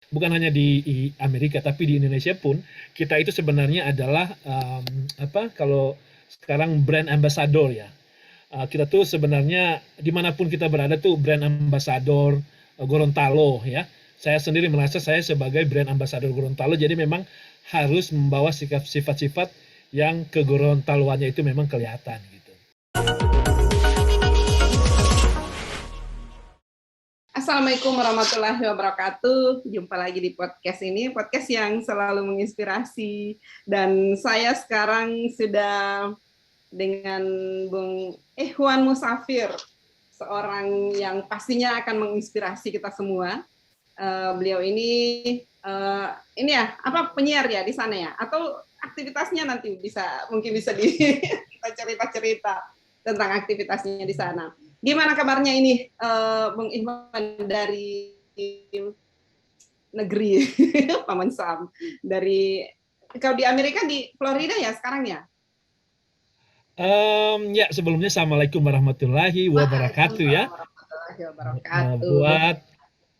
bukan hanya di Amerika tapi di Indonesia pun kita itu sebenarnya adalah kalau sekarang brand ambassador ya. Kita tuh sebenarnya dimanapun kita berada tuh brand ambassador Gorontalo ya. Saya sendiri merasa saya sebagai brand ambassador Gorontalo, jadi memang harus membawa sifat-sifat yang kegorontaloannya itu memang kelihatan gitu. Assalamualaikum warahmatullahi wabarakatuh. Jumpa lagi di podcast ini, podcast yang selalu menginspirasi. Dan saya sekarang sudah dengan Bung Ikhwan Musafir, seorang yang pastinya akan menginspirasi kita semua. Beliau ini penyiar ya di sana ya, atau aktivitasnya nanti mungkin bisa kita cerita-cerita tentang aktivitasnya di sana. Gimana kabarnya ini, Bung Ikhwan dari negeri Paman Sam? Kalau di Amerika di Florida ya sekarang ya? Ya sebelumnya Assalamualaikum warahmatullahi wabarakatuh ya. Warahmatullahi wabarakatuh. Buat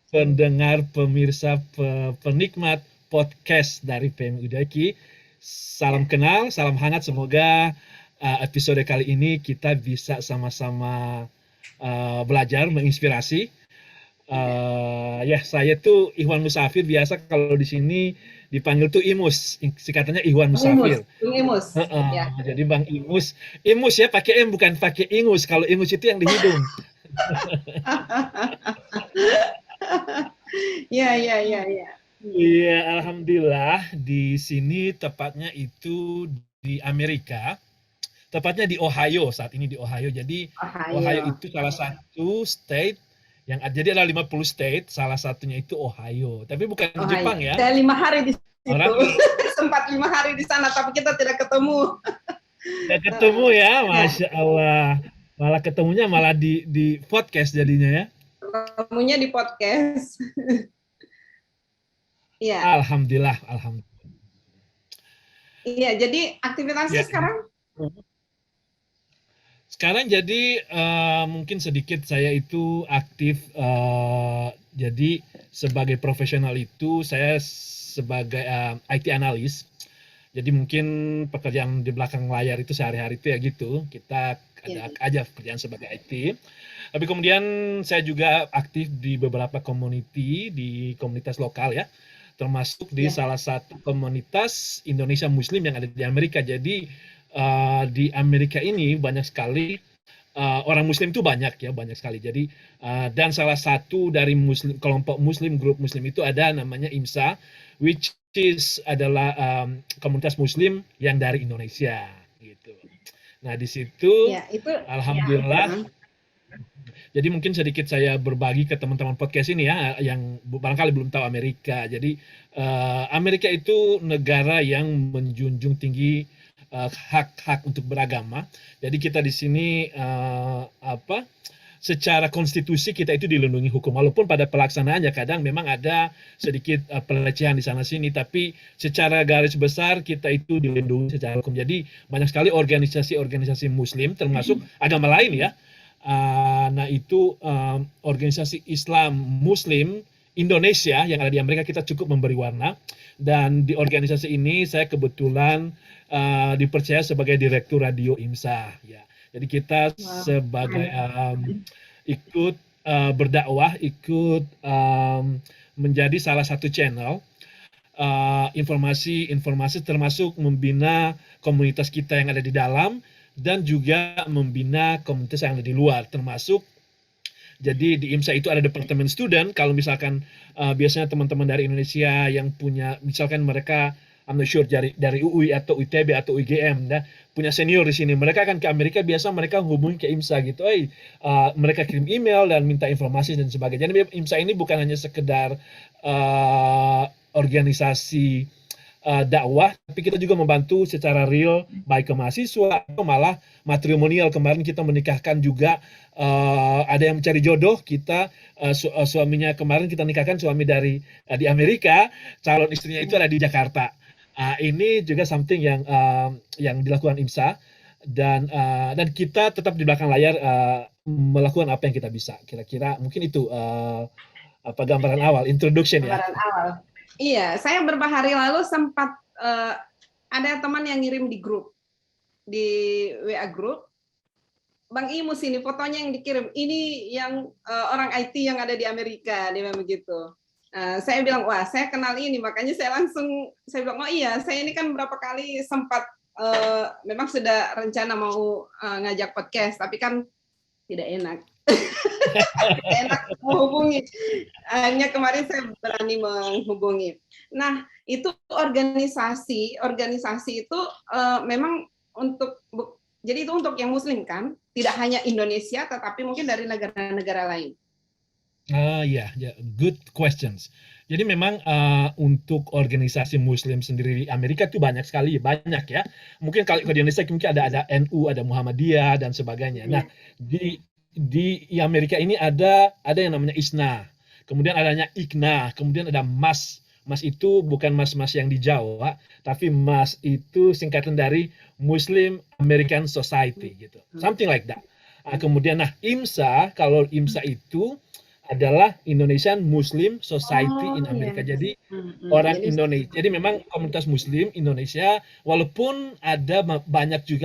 pendengar, pemirsa, penikmat podcast dari PM Udaki, salam kenal, salam hangat. Semoga episode kali ini kita bisa sama-sama belajar, menginspirasi. Saya tuh Ikhwan Musafir, biasa kalau di sini dipanggil tuh Imus, singkatannya Ikhwan Musafir. Imus. Ya. Jadi Bang Imus, Imus ya pakai M bukan pakai ingus. Kalau ingus itu yang di hidung. Ya. Iya, alhamdulillah di sini tepatnya itu di Amerika. Tepatnya di Ohio, saat ini di Ohio. Jadi Ohio itu salah satu state yang jadi ada 50 state, salah satunya itu Ohio. Tapi bukan di Jepang ya. Saya 5 hari di situ. Sempat 5 hari di sana tapi kita tidak ketemu. Tidak ketemu ya, Masya Allah. Malah ketemunya malah di podcast jadinya ya. Ketemunya di podcast. Iya. Alhamdulillah. Iya, jadi aktivitasnya sekarang? Sekarang jadi mungkin sedikit saya itu aktif, jadi sebagai profesional itu saya sebagai IT analis. Jadi mungkin pekerjaan di belakang layar itu sehari-hari itu ya gitu, kita ada aja pekerjaan sebagai IT. Tapi kemudian saya juga aktif di beberapa komunitas lokal ya, termasuk di salah satu komunitas Indonesia Muslim yang ada di Amerika. Jadi di Amerika ini banyak sekali orang Muslim itu banyak sekali. Jadi dan salah satu dari kelompok Muslim, grup Muslim itu ada namanya IMSA, which adalah komunitas Muslim yang dari Indonesia gitu. Nah di situ alhamdulillah. Jadi mungkin sedikit saya berbagi ke teman-teman podcast ini ya, yang barangkali belum tahu Amerika. Jadi Amerika itu negara yang menjunjung tinggi hak-hak untuk beragama. Jadi kita di sini secara konstitusi kita itu dilindungi hukum, walaupun pada pelaksanaannya kadang memang ada sedikit pelecehan di sana sini, tapi secara garis besar kita itu dilindungi secara hukum. Jadi banyak sekali organisasi-organisasi Muslim termasuk agama lain ya. Nah itu organisasi Islam Muslim Indonesia yang ada di Amerika kita cukup memberi warna, dan di organisasi ini saya kebetulan dipercaya sebagai direktur radio IMSA ya. Jadi kita sebagai ikut berdakwah, ikut menjadi salah satu channel informasi termasuk membina komunitas kita yang ada di dalam dan juga membina komunitas yang ada di luar, termasuk jadi di IMSA itu ada departemen student. Kalau misalkan biasanya teman-teman dari Indonesia yang punya, misalkan mereka I'm not sure dari UI atau ITB atau UGM punya senior di sini, mereka akan ke Amerika, biasa mereka hubungi ke IMSA gitu, mereka kirim email dan minta informasi dan sebagainya. Jadi IMSA ini bukan hanya sekedar organisasi dakwah, tapi kita juga membantu secara real baik ke mahasiswa atau malah matrimonial. Kemarin kita menikahkan juga ada yang mencari jodoh, kita suaminya kemarin kita nikahkan suami dari di Amerika, calon istrinya itu ada di Jakarta. Ini juga something yang dilakukan IMSA, dan kita tetap di belakang layar melakukan apa yang kita bisa. Kira-kira mungkin itu apa gambaran awal, introduction ya. Gambaran awal. Iya, saya beberapa hari lalu sempat ada teman yang ngirim di grup, di WA grup, Bang Imus ini fotonya yang dikirim, ini yang orang IT yang ada di Amerika, dia bilang begitu. Saya bilang, wah saya kenal ini, makanya saya bilang, oh iya, saya ini kan berapa kali sempat memang sudah rencana mau ngajak podcast, tapi kan tidak enak. Tidak enak menghubungi. Hanya kemarin saya berani menghubungi. Nah, itu organisasi itu memang jadi itu untuk yang Muslim kan, tidak hanya Indonesia, tetapi mungkin dari negara-negara lain. Ya, good questions. Jadi memang untuk organisasi Muslim sendiri di Amerika itu banyak sekali, banyak ya. Mungkin kalau di Indonesia mungkin ada NU, ada Muhammadiyah dan sebagainya. Nah, di Amerika ini ada yang namanya ISNA, kemudian adanya IKNA, kemudian ada MAS. MAS itu bukan MAS-MAS yang di Jawa, tapi MAS itu singkatan dari Muslim American Society gitu, something like that. Kemudian IMSA, kalau IMSA itu adalah Indonesian Muslim Society in Amerika. Jadi orang Indonesia. Jadi memang komunitas Muslim Indonesia, walaupun ada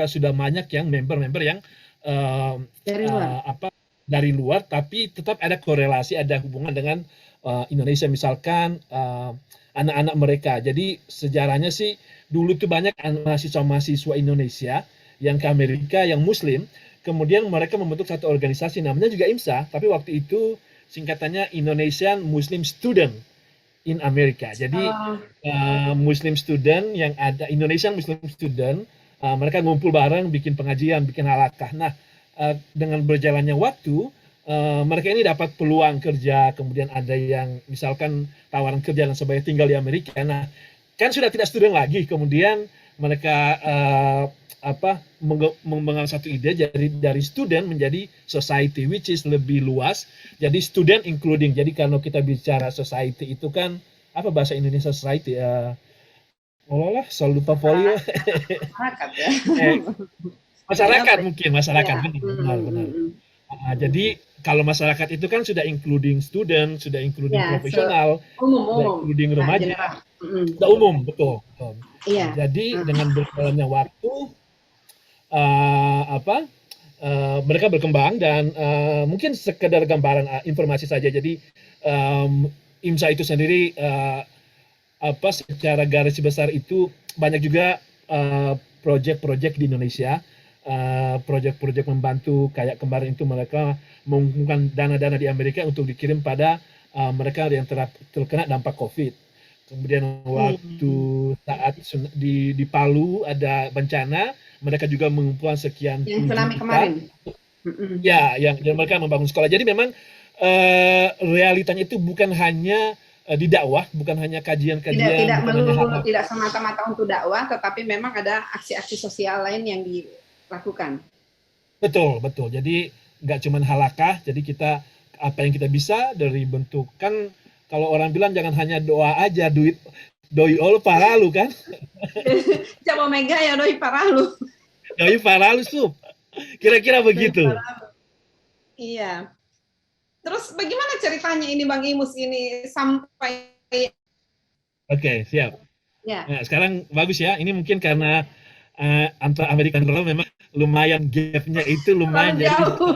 sudah banyak yang member-member yang dari luar, tapi tetap ada korelasi, ada hubungan dengan Indonesia, misalkan anak-anak mereka. Jadi sejarahnya sih dulu tuh banyak mahasiswa Indonesia yang ke Amerika yang Muslim, kemudian mereka membentuk satu organisasi namanya juga IMSA, tapi waktu itu singkatannya Indonesian Muslim Student in America. Jadi Muslim student yang ada, Indonesian Muslim Student, mereka ngumpul bareng, bikin pengajian, bikin halakah. Nah, dengan berjalannya waktu, mereka ini dapat peluang kerja, kemudian ada yang misalkan tawaran kerja dan sebagainya, tinggal di Amerika. Nah, kan sudah tidak student lagi, kemudian mereka mengembangkan satu ide dari student menjadi society, which is lebih luas. Jadi student including. Jadi kalau kita bicara society itu kan apa bahasa Indonesia society? Solutofolio. Masyarakat ya. Masyarakat mungkin, masyarakat benar. Jadi kalau masyarakat itu kan sudah including student, sudah including profesional, sudah including remaja, sudah umum, betul. Jadi dengan berjalannya waktu, mereka berkembang dan mungkin sekedar gambaran informasi saja. Jadi IMSA itu sendiri secara garis besar itu banyak juga proyek-proyek di Indonesia, proyek-proyek membantu, kayak kemarin itu mereka mengumpulkan dana-dana di Amerika untuk dikirim pada mereka yang terkena dampak COVID. Kemudian waktu saat di Palu ada bencana, mereka juga mengumpulkan sekian tsunami kemarin. Ya, yang mereka membangun sekolah. Jadi memang realitanya itu bukan hanya di dakwah, bukan hanya kajian-kajian, tidak semata-mata untuk dakwah, tetapi memang ada aksi-aksi sosial lain yang dilakukan. Betul. Jadi nggak cuma halakah. Jadi kita apa yang kita bisa dari bentuk, kan kalau orang bilang jangan hanya doa aja, doi all paralu kan? Coba mega ya doi paralu. Doi paralu sup. Kira-kira begitu. Iya. Terus bagaimana ceritanya ini Bang Imus ini sampai? Oke, siap. Ya. Nah, sekarang bagus ya. Ini mungkin karena antara Amerika dan Eropa memang lumayan gap-nya itu lumayan jauh.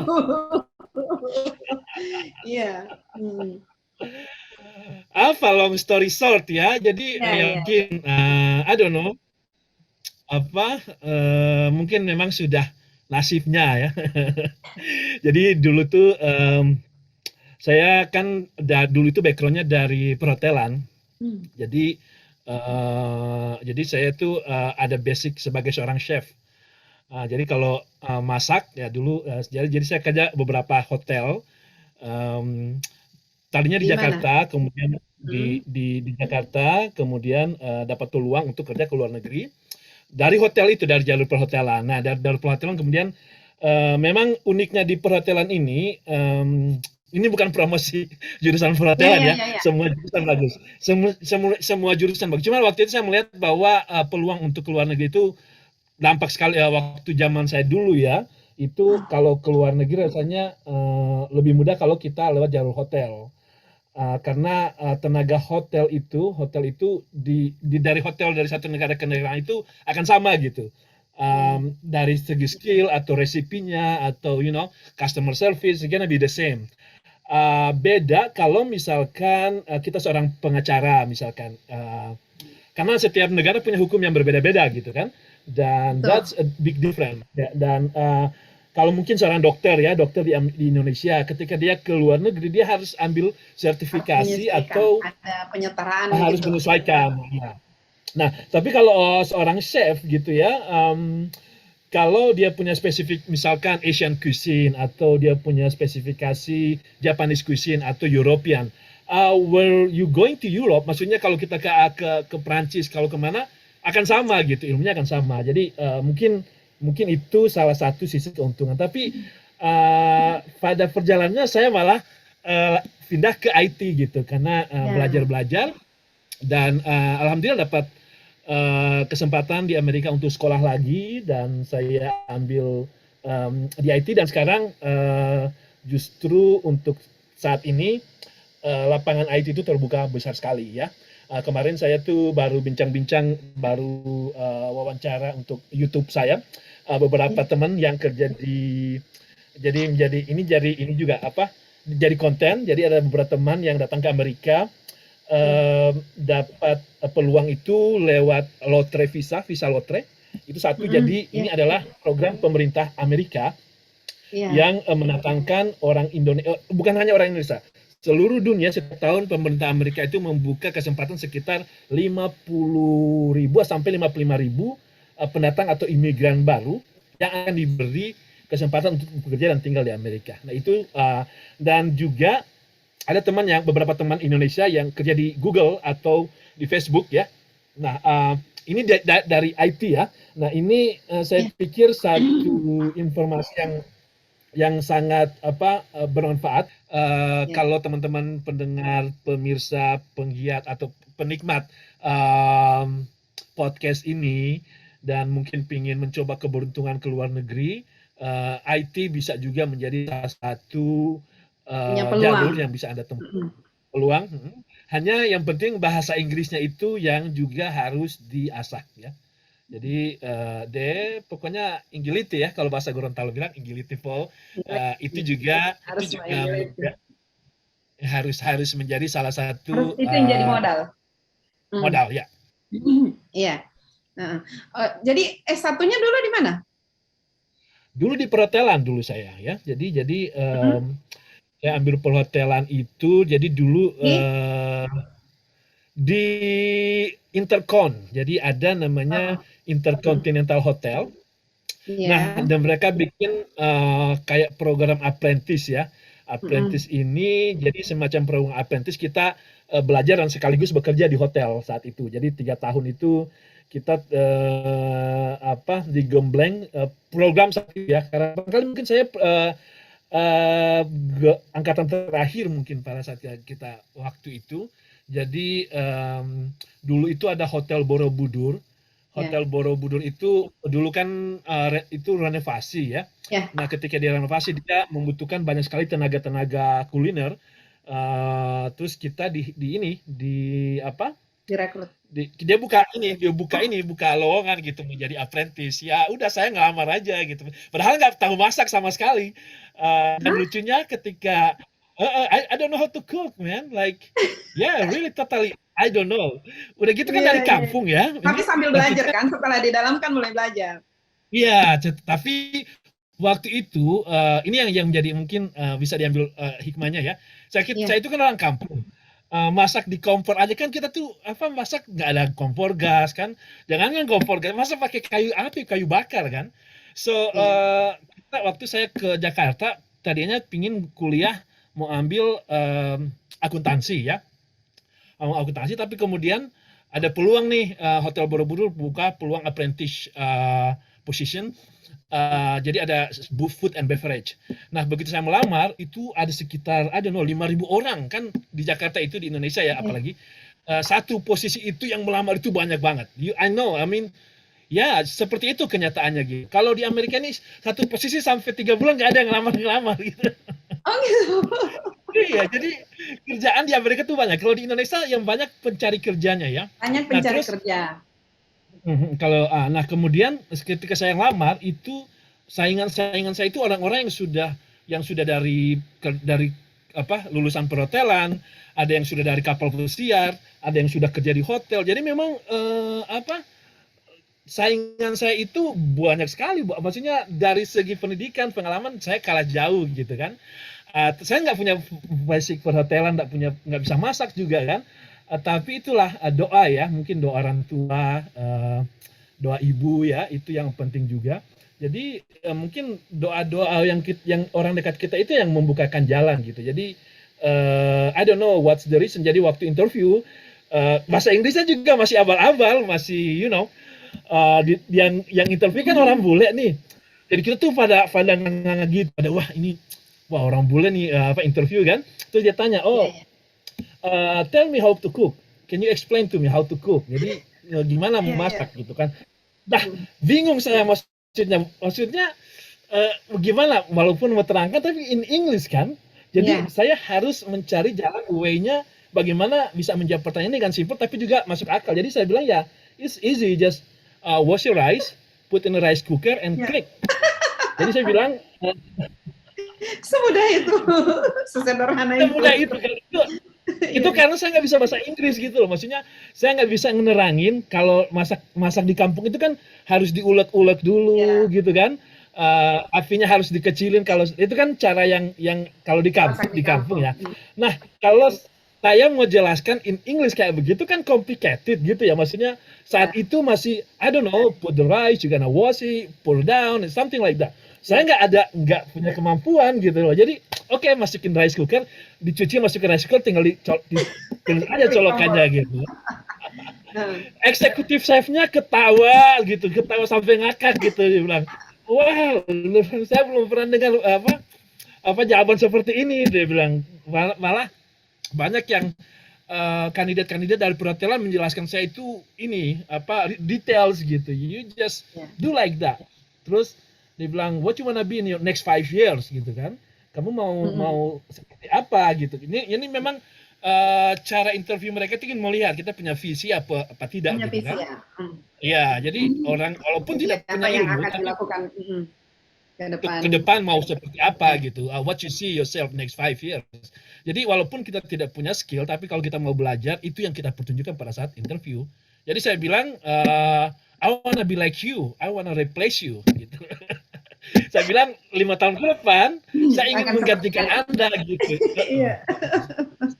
Iya. Long story short ya. Jadi mungkin I don't know mungkin memang sudah nasibnya ya. Jadi dulu tuh saya kan dulu itu backgroundnya dari perhotelan. Jadi saya tuh ada basic sebagai seorang chef. Jadi kalau masak ya dulu, jadi saya kerja beberapa hotel. Tadinya di Jakarta, kemudian di Jakarta, kemudian dapat peluang untuk kerja ke luar negeri dari hotel itu, dari jalur perhotelan. Nah, dari perhotelan kemudian memang uniknya di perhotelan ini bukan promosi jurusan perhotelan ya. Semua jurusan bagus. Semua jurusan bagus. Cuma waktu itu saya melihat bahwa peluang untuk keluar negeri itu dampak sekali waktu zaman saya dulu ya. Itu kalau keluar negeri rasanya lebih mudah kalau kita lewat jalur hotel. Karena tenaga hotel itu dari hotel dari satu negara ke negara itu akan sama gitu. Dari segi skill atau resipinya atau customer service gonna be the same. Beda kalau misalkan kita seorang pengacara misalkan, karena setiap negara punya hukum yang berbeda-beda gitu kan, dan Betul. that's a big difference. Dan kalau mungkin seorang dokter ya, dokter di Indonesia, ketika dia ke luar negeri dia harus ambil sertifikasi atau ada penyetaraan harus gitu. menyesuaikan. Ya. Nah, tapi kalau seorang chef gitu ya, kalau dia punya spesifik misalkan Asian cuisine atau dia punya spesifikasi Japanese cuisine atau European, where you going to Europe, maksudnya kalau kita ke Prancis, kalau kemana akan sama gitu, ilmunya akan sama. Jadi mungkin itu salah satu sisi keuntungan. Tapi pada perjalanannya saya malah pindah ke IT gitu karena belajar-belajar dan alhamdulillah dapat kesempatan di Amerika untuk sekolah lagi dan saya ambil di IT dan sekarang justru untuk saat ini lapangan IT itu terbuka besar sekali ya. Kemarin saya tuh baru bincang-bincang, baru wawancara untuk YouTube saya, beberapa teman yang kerja jadi ini juga jadi konten. Jadi ada beberapa teman yang datang ke Amerika, dapat peluang itu lewat lotre visa lotre itu satu. Jadi ini adalah program pemerintah Amerika yang mendatangkan orang Indonesia, bukan hanya orang Indonesia, seluruh dunia. Setiap tahun pemerintah Amerika itu membuka kesempatan sekitar 50.000 sampai 55.000 pendatang atau imigran baru yang akan diberi kesempatan untuk bekerja dan tinggal di Amerika. Nah itu dan juga ada beberapa teman Indonesia yang kerja di Google atau di Facebook ya. Nah, ini dari IT ya. Nah, ini saya pikir satu informasi yang sangat bermanfaat kalau teman-teman pendengar, pemirsa, penggiat atau penikmat podcast ini dan mungkin ingin mencoba keberuntungan ke luar negeri, IT bisa juga menjadi salah satu jalur yang bisa Anda tempuh. Peluang. Hanya yang penting bahasa Inggrisnya itu yang juga harus diasah ya. Jadi pokoknya inggiliti ya, kalau bahasa Gorontalo bilang inggiliti Paul. Itu juga harus menjadi salah satu itu yang jadi modal. Modal ya. Iya. Jadi S1-nya dulu di mana? Dulu di perhotelan dulu saya ya. Jadi saya ambil perhotelan itu. Jadi dulu di Intercon. Jadi ada namanya Intercontinental Hotel. Nah, dan mereka bikin kayak program apprentice ya. Apprentice ini jadi semacam program apprentice, kita belajar dan sekaligus bekerja di hotel saat itu. Jadi 3 tahun itu kita digembleng program saat itu ya. Karena mungkin saya angkatan terakhir mungkin pada saat kita waktu itu. Jadi dulu itu ada Hotel Borobudur. Hotel Borobudur itu dulu kan itu renovasi ya. Nah, ketika direnovasi dia membutuhkan banyak sekali tenaga kuliner. Terus kita direkrut. Dia buka lowongan gitu menjadi apprentice. Ya udah, saya ngelamar aja gitu. Padahal nggak tahu masak sama sekali. Dan lucunya ketika I don't know how to cook, man. Like, yeah, really totally I don't know. Udah gitu kan dari kampung ya. Tapi sambil belajar kan, setelah di dalam kan mulai belajar. Iya, tapi waktu itu ini yang menjadi mungkin bisa diambil hikmahnya ya. Saya itu kan orang kampung. Masak di kompor aja kan, kita tuh masak nggak ada kompor gas kan. Jangan kompor gas, masak pakai kayu api, kayu bakar kan. So waktu saya ke Jakarta tadinya pingin kuliah mau ambil akuntansi ya. Akuntansi, tapi kemudian ada peluang nih Hotel Borobudur buka peluang apprentice position. Jadi ada food and beverage. Nah, begitu saya melamar itu ada sekitar 5.000 orang kan di Jakarta itu, di Indonesia ya apalagi. Satu posisi itu yang melamar itu banyak banget. I mean ya seperti itu kenyataannya gitu. Kalau di Amerika nih satu posisi sampai 3 bulan nggak ada yang ngelamar gitu. Oh gitu. Iya, jadi kerjaan di Amerika tuh banyak. Kalau di Indonesia yang banyak pencari kerjanya ya. Banyak Nah pencari terus kerja. kalau nah kemudian ketika saya lamar itu saingan-saingan saya itu orang-orang yang sudah dari apa lulusan perhotelan, ada yang sudah dari kapal pesiar, ada yang sudah kerja di hotel. Jadi memang apa saingan saya itu banyak sekali, maksudnya dari segi pendidikan, pengalaman saya kalah jauh gitu kan. Saya nggak punya basic perhotelan, nggak bisa masak juga kan. Tapi itulah doa ya, mungkin doa orang tua, doa ibu ya, itu yang penting juga. Jadi mungkin doa-doa yang orang dekat kita itu yang membukakan jalan gitu. Jadi I don't know what's the reason. Jadi waktu interview bahasa Inggrisnya juga masih abal-abal, masih yang interview kan orang bule nih. Jadi kita tuh pada nganga gitu, wah ini wah orang bule nih apa interview kan. Terus dia tanya, Iya, "Oh, iya. tell me how to cook. Can you explain to me how to cook?" Jadi gimana Iya, iya. memasak gitu kan. Dah Hmm. bingung saya maksudnya gimana walaupun mau terangkan tapi in English kan. Jadi Iya. saya harus mencari jalan way-nya bagaimana bisa menjawab pertanyaan ini dengan simpel tapi juga masuk akal. Jadi saya bilang ya, it's easy, just wash your rice, put in a rice cooker and Iya. click. Jadi saya bilang Semudah itu. Sesederhana itu. semudah itu kan. Itu Iya. karena saya nggak bisa bahasa Inggris gitu loh. Maksudnya saya nggak bisa ngerangin kalau masak di kampung itu kan harus diulek-ulek dulu Iya. gitu kan. Apinya harus dikecilin kalau itu kan cara yang kalau Masak di di kampung kampung. ya. Nah, kalau saya mau jelaskan in English kayak begitu kan complicated gitu ya. Maksudnya saat Ya. itu masih I don't know, put the rice, you gonna wash it, pull down, something like that. Saya nggak punya kemampuan gitu loh. Jadi oke, masukin rice cooker, dicuci masukin rice cooker, tinggal tinggal aja Klik colokannya tombol. gitu. Nah, Eksekutif chefnya ketawa sampai ngakak gitu dia bilang, "Wow, saya belum pernah dengar apa jawaban seperti ini," dia bilang. Malah banyak yang kandidat-kandidat dari perhotelan menjelaskan saya itu ini apa details gitu. You just ya. do like that. Terus dia bilang, "What you wanna be in your next 5 years?" gitu kan. Kamu mau Mm-mm. seperti apa gitu. Ini memang cara interview mereka itu ingin melihat kita punya visi apa tidak Punya gitu visi kan. ya. Iya, jadi orang walaupun Iya, tidak apa punya yang ilmu akan tapi dilakukan ke depan. ke depan mau seperti apa Ya. gitu. What you see yourself next 5 years. Jadi walaupun kita tidak punya skill, tapi kalau kita mau belajar itu yang kita pertunjukkan pada saat interview. Jadi saya bilang, I wanna be like you, I wanna replace you gitu. Saya bilang 5 tahun ke depan saya ingin Akan seperti menggantikan saya. Anda gitu. Iya.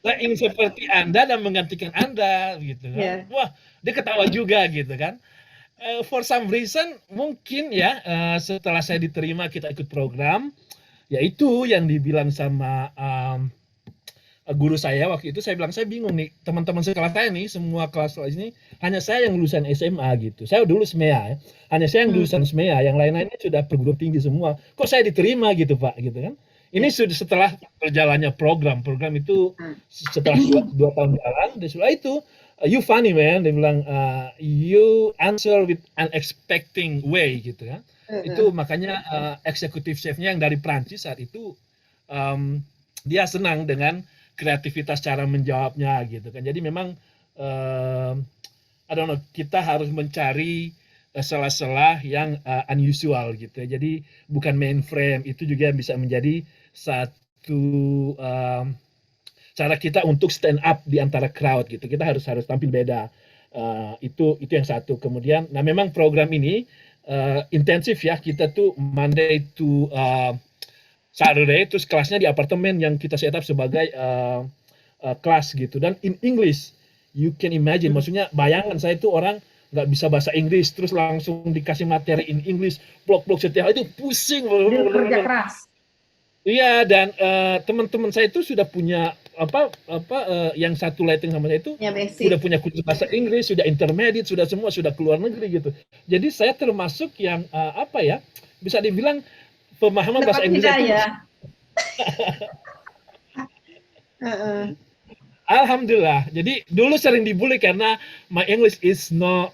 Saya ingin seperti Anda dan menggantikan Anda gitu kan. Iya. Wah, dia ketawa juga gitu kan. For some reason mungkin ya setelah saya diterima kita ikut program, yaitu yang dibilang sama guru saya waktu itu. Saya bilang saya bingung nih teman-teman sekelas saya nih semua kelas ini hanya saya yang lulusan SMA gitu. Saya dulu SMEA ya. Hanya saya yang lulusan SMEA, yang lain-lainnya sudah perguruan tinggi semua. Kok saya diterima gitu Pak gitu kan. Ini sudah setelah berjalannya program itu setelah 2 tahun jalan. Setelah itu you funny man, dia bilang you answer with unexpected way gitu kan. Itu makanya eksekutif chefnya yang dari Prancis saat itu dia senang dengan kreativitas cara menjawabnya gitu kan. Jadi memang I don't know, kita harus mencari celah-celah yang unusual gitu ya. Jadi bukan mainframe, itu juga bisa menjadi satu cara kita untuk stand up di antara crowd gitu. Kita harus tampil beda. Itu yang satu. Kemudian, nah memang program ini intensif ya. Kita tuh Monday to Saturday, terus kelasnya di apartemen yang kita set up sebagai kelas gitu. Dan in English, you can imagine. Maksudnya bayangan saya itu orang nggak bisa bahasa Inggris, terus langsung dikasih materi in English, blok-blok setiap hari itu pusing. Dia kerja keras. Iya, dan teman-teman saya itu sudah punya yang satu lighting sama saya itu Ya, basic. sudah punya kursus bahasa Inggris, sudah intermediate, sudah semua, sudah keluar negeri gitu. Jadi saya termasuk yang bisa dibilang pemahaman bahasa Inggris itu. Alhamdulillah. Jadi dulu sering dibully karena my English is not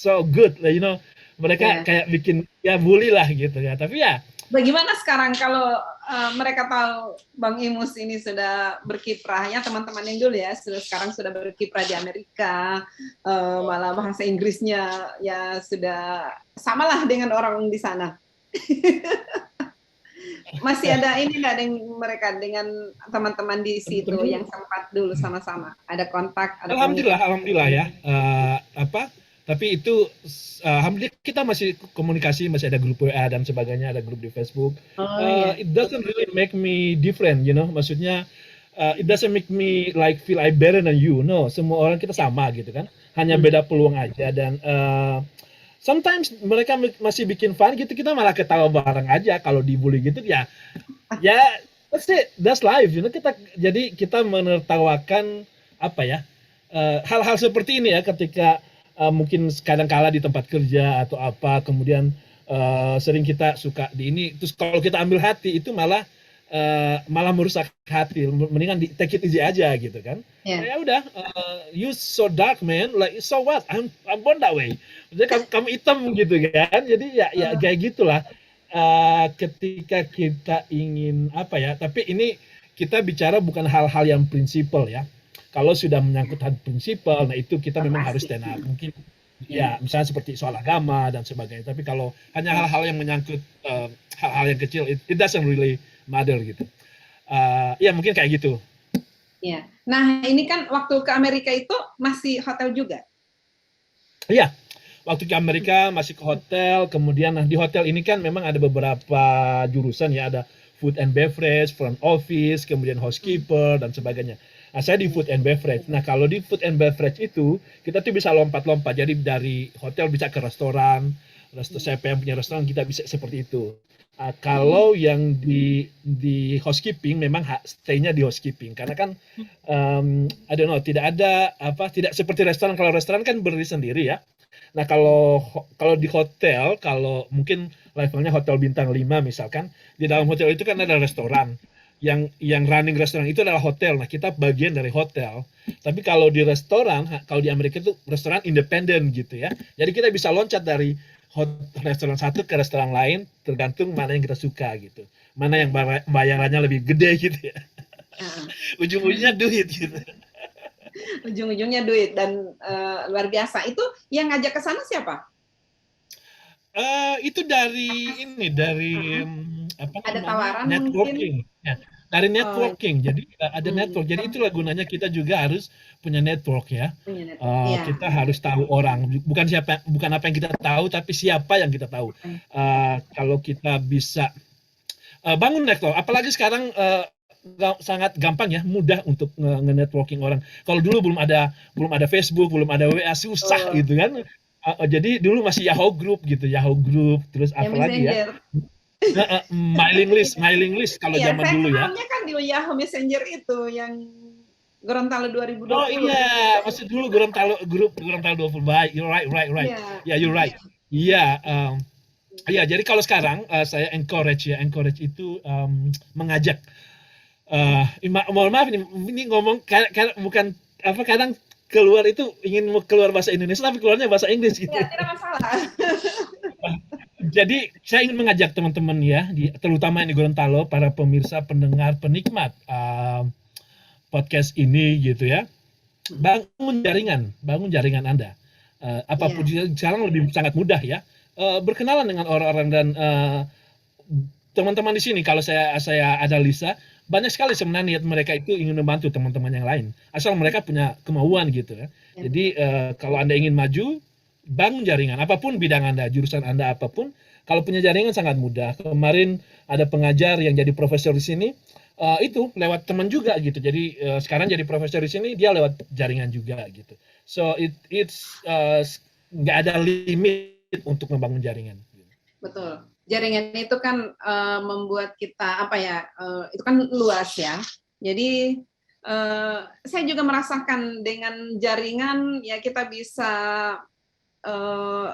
so good, you know. Mereka kayak bikin ya bully lah gitu ya. Tapi ya Bagaimana sekarang kalau mereka tahu Bang Imus ini sudah berkiprah, ya teman-teman yang dulu ya, sekarang sudah berkiprah di Amerika, malah bahasa Inggrisnya ya sudah samalah dengan orang di sana. Masih ada ini nggak dengan mereka, dengan teman-teman di situ Teman-teman, yang sempat dulu sama-sama ada kontak, ada alhamdulillah, komunikasi? alhamdulillah ya. Tapi itu alhamdulillah kita masih komunikasi, masih ada grup WA dan sebagainya, ada grup di Facebook. Oh iya. It doesn't really make me different, you know. Maksudnya it doesn't make me like feel I better than you. No, semua orang kita sama gitu kan. Hanya Hmm. beda peluang aja dan sometimes mereka masih bikin fun gitu, kita malah ketawa bareng aja kalau dibully gitu ya. Ya, that's life, you know. Kita menertawakan apa ya? Hal-hal seperti ini ya ketika mungkin kadang-kala di tempat kerja atau apa, kemudian sering kita suka di ini, terus kalau kita ambil hati itu malah merusak hati. Mendingan take it easy aja gitu kan. Ya. Ya udah, you so dark man, like so what? I'm born that way. Jadi kamu hitam gitu kan. Jadi ya kayak gitulah. Ketika kita ingin apa ya, tapi ini kita bicara bukan hal-hal yang prinsipal ya. Kalau sudah menyangkut hal prinsipal, nah itu kita memang harus Pasti. stand up. Mungkin Ya. ya misalnya seperti soal agama dan sebagainya. Tapi kalau hanya hal-hal yang menyangkut hal-hal yang kecil, it doesn't really matter gitu. Ya mungkin kayak gitu. Ya. Nah ini kan waktu ke Amerika itu masih hotel juga. Iya, waktu ke Amerika masih ke hotel, kemudian di hotel ini kan memang ada beberapa jurusan ya, ada food and beverage, front office, kemudian housekeeper dan sebagainya. Nah, saya di food and beverage. Nah, kalau di food and beverage itu kita tuh bisa lompat-lompat. Jadi dari hotel bisa ke restoran, siapa yang punya restoran kita bisa seperti itu. Kalau yang di housekeeping memang stay-nya di housekeeping karena kan I don't know, tidak seperti restoran. Kalau restoran kan berdiri sendiri ya. Nah, kalau di hotel, kalau mungkin levelnya hotel bintang 5 misalkan, di dalam hotel itu kan ada restoran. Yang running restoran itu adalah hotel. Nah, kita bagian dari hotel. Tapi kalau di restoran, kalau di Amerika itu restoran independen gitu ya. Jadi kita bisa loncat dari restoran satu ke restoran lain tergantung mana yang kita suka gitu. Mana yang bayarannya lebih gede gitu ya. Ujung-ujungnya duit gitu. Ujung-ujungnya duit dan luar biasa. Itu yang ngajak ke sana siapa? Itu dari apa Ada namanya, tawaran mungkin? networking, ya, dari Oh, networking. Jadi, ada network. Jadi itulah gunanya kita juga harus punya network ya. punya network. Iya. Kita harus tahu orang, bukan apa yang kita tahu, tapi siapa yang kita tahu. Kalau kita bisa bangun network, apalagi sekarang sangat gampang ya, mudah untuk nge-networking orang. Kalau dulu belum ada Facebook, belum ada WA, susah gitu kan. Jadi dulu masih Yahoo Group gitu, Yahoo Group, terus Ya apalagi ya? Messenger. Mailing list kalau Iya, zaman saya dulu ya. kenalnya kan di Yahoo Messenger itu yang Gorontalo Oh 2020. iya, masih dulu Gorontalo 20. Baik, you're right, right, right. Iya. Yeah, you're right. Iya, iya. Jadi kalau sekarang saya encourage itu mengajak. Mohon maaf ini ngomong bukan apa, kadang keluar itu ingin keluar bahasa Indonesia tapi keluarnya bahasa Inggris gitu. Ya, tidak masalah. Jadi saya ingin mengajak teman-teman ya, terutama yang di Gorontalo, para pemirsa, pendengar, penikmat podcast ini gitu ya, bangun jaringan Anda. Apapun sekarang lebih sangat mudah ya, berkenalan dengan orang-orang dan teman-teman di sini. Kalau saya ada Lisa, banyak sekali sebenarnya niat mereka itu ingin membantu teman-teman yang lain, asal mereka punya kemauan gitu ya. Jadi kalau Anda ingin maju, bangun jaringan, apapun bidang Anda, jurusan Anda apapun, kalau punya jaringan sangat mudah. Kemarin ada pengajar yang jadi profesor di sini, itu lewat teman juga gitu. Jadi sekarang jadi profesor di sini dia lewat jaringan juga gitu. So it's nggak ada limit untuk membangun jaringan. Betul. Jaringan itu kan membuat kita apa ya? Itu kan luas ya. Jadi saya juga merasakan dengan jaringan ya kita bisa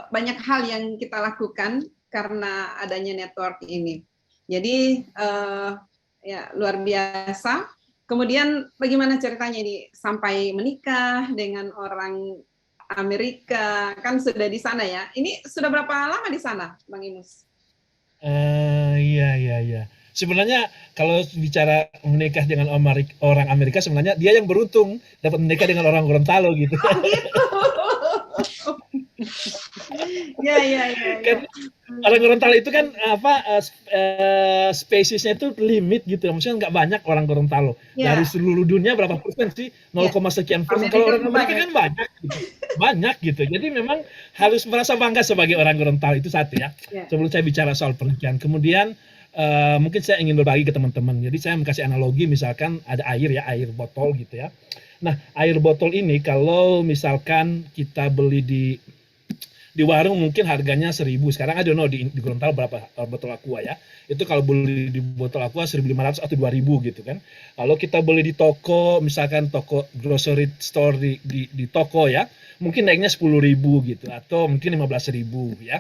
banyak hal yang kita lakukan karena adanya network ini. Jadi ya luar biasa. Kemudian bagaimana ceritanya ini sampai menikah dengan orang Amerika, kan sudah di sana ya. Ini sudah berapa lama di sana, Bang Imus? Iya, iya, iya. Sebenarnya kalau bicara menikah dengan orang Amerika, sebenarnya dia yang beruntung dapat menikah dengan orang Gorontalo gitu. Oh gitu. Ya, ya, ya, ya. Kan orang Gorontalo itu kan apa spesiesnya itu limit gitu, maksudnya nggak banyak orang Gorontalo dari Ya, seluruh dunia. Berapa persen sih? ya. 0, sekian persen. Kalau Amerika orang lebih Amerika banyak. kan banyak gitu. Jadi memang harus merasa bangga sebagai orang Gorontalo, itu satu ya. Ya, Sebelum saya bicara soal pernikahan, kemudian mungkin saya ingin berbagi ke teman-teman. Jadi saya kasih analogi, misalkan ada air ya, air botol gitu ya. Nah, air botol ini kalau misalkan kita beli di warung mungkin harganya 1.000. Sekarang I don't know di Gorontalo berapa botol Aqua ya. Itu kalau beli di botol Aqua 1.500 atau 2.000 gitu kan. Kalau kita beli di toko, misalkan toko grocery store di toko ya, mungkin naiknya 10.000 gitu atau mungkin 15.000 ya.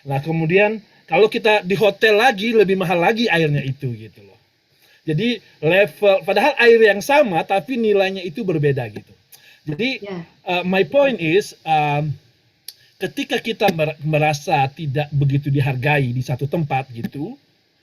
Nah, kemudian kalau kita di hotel lagi lebih mahal lagi airnya itu gitu loh. Jadi level padahal air yang sama tapi nilainya itu berbeda gitu. Jadi ya. my point is ketika kita merasa tidak begitu dihargai di satu tempat gitu,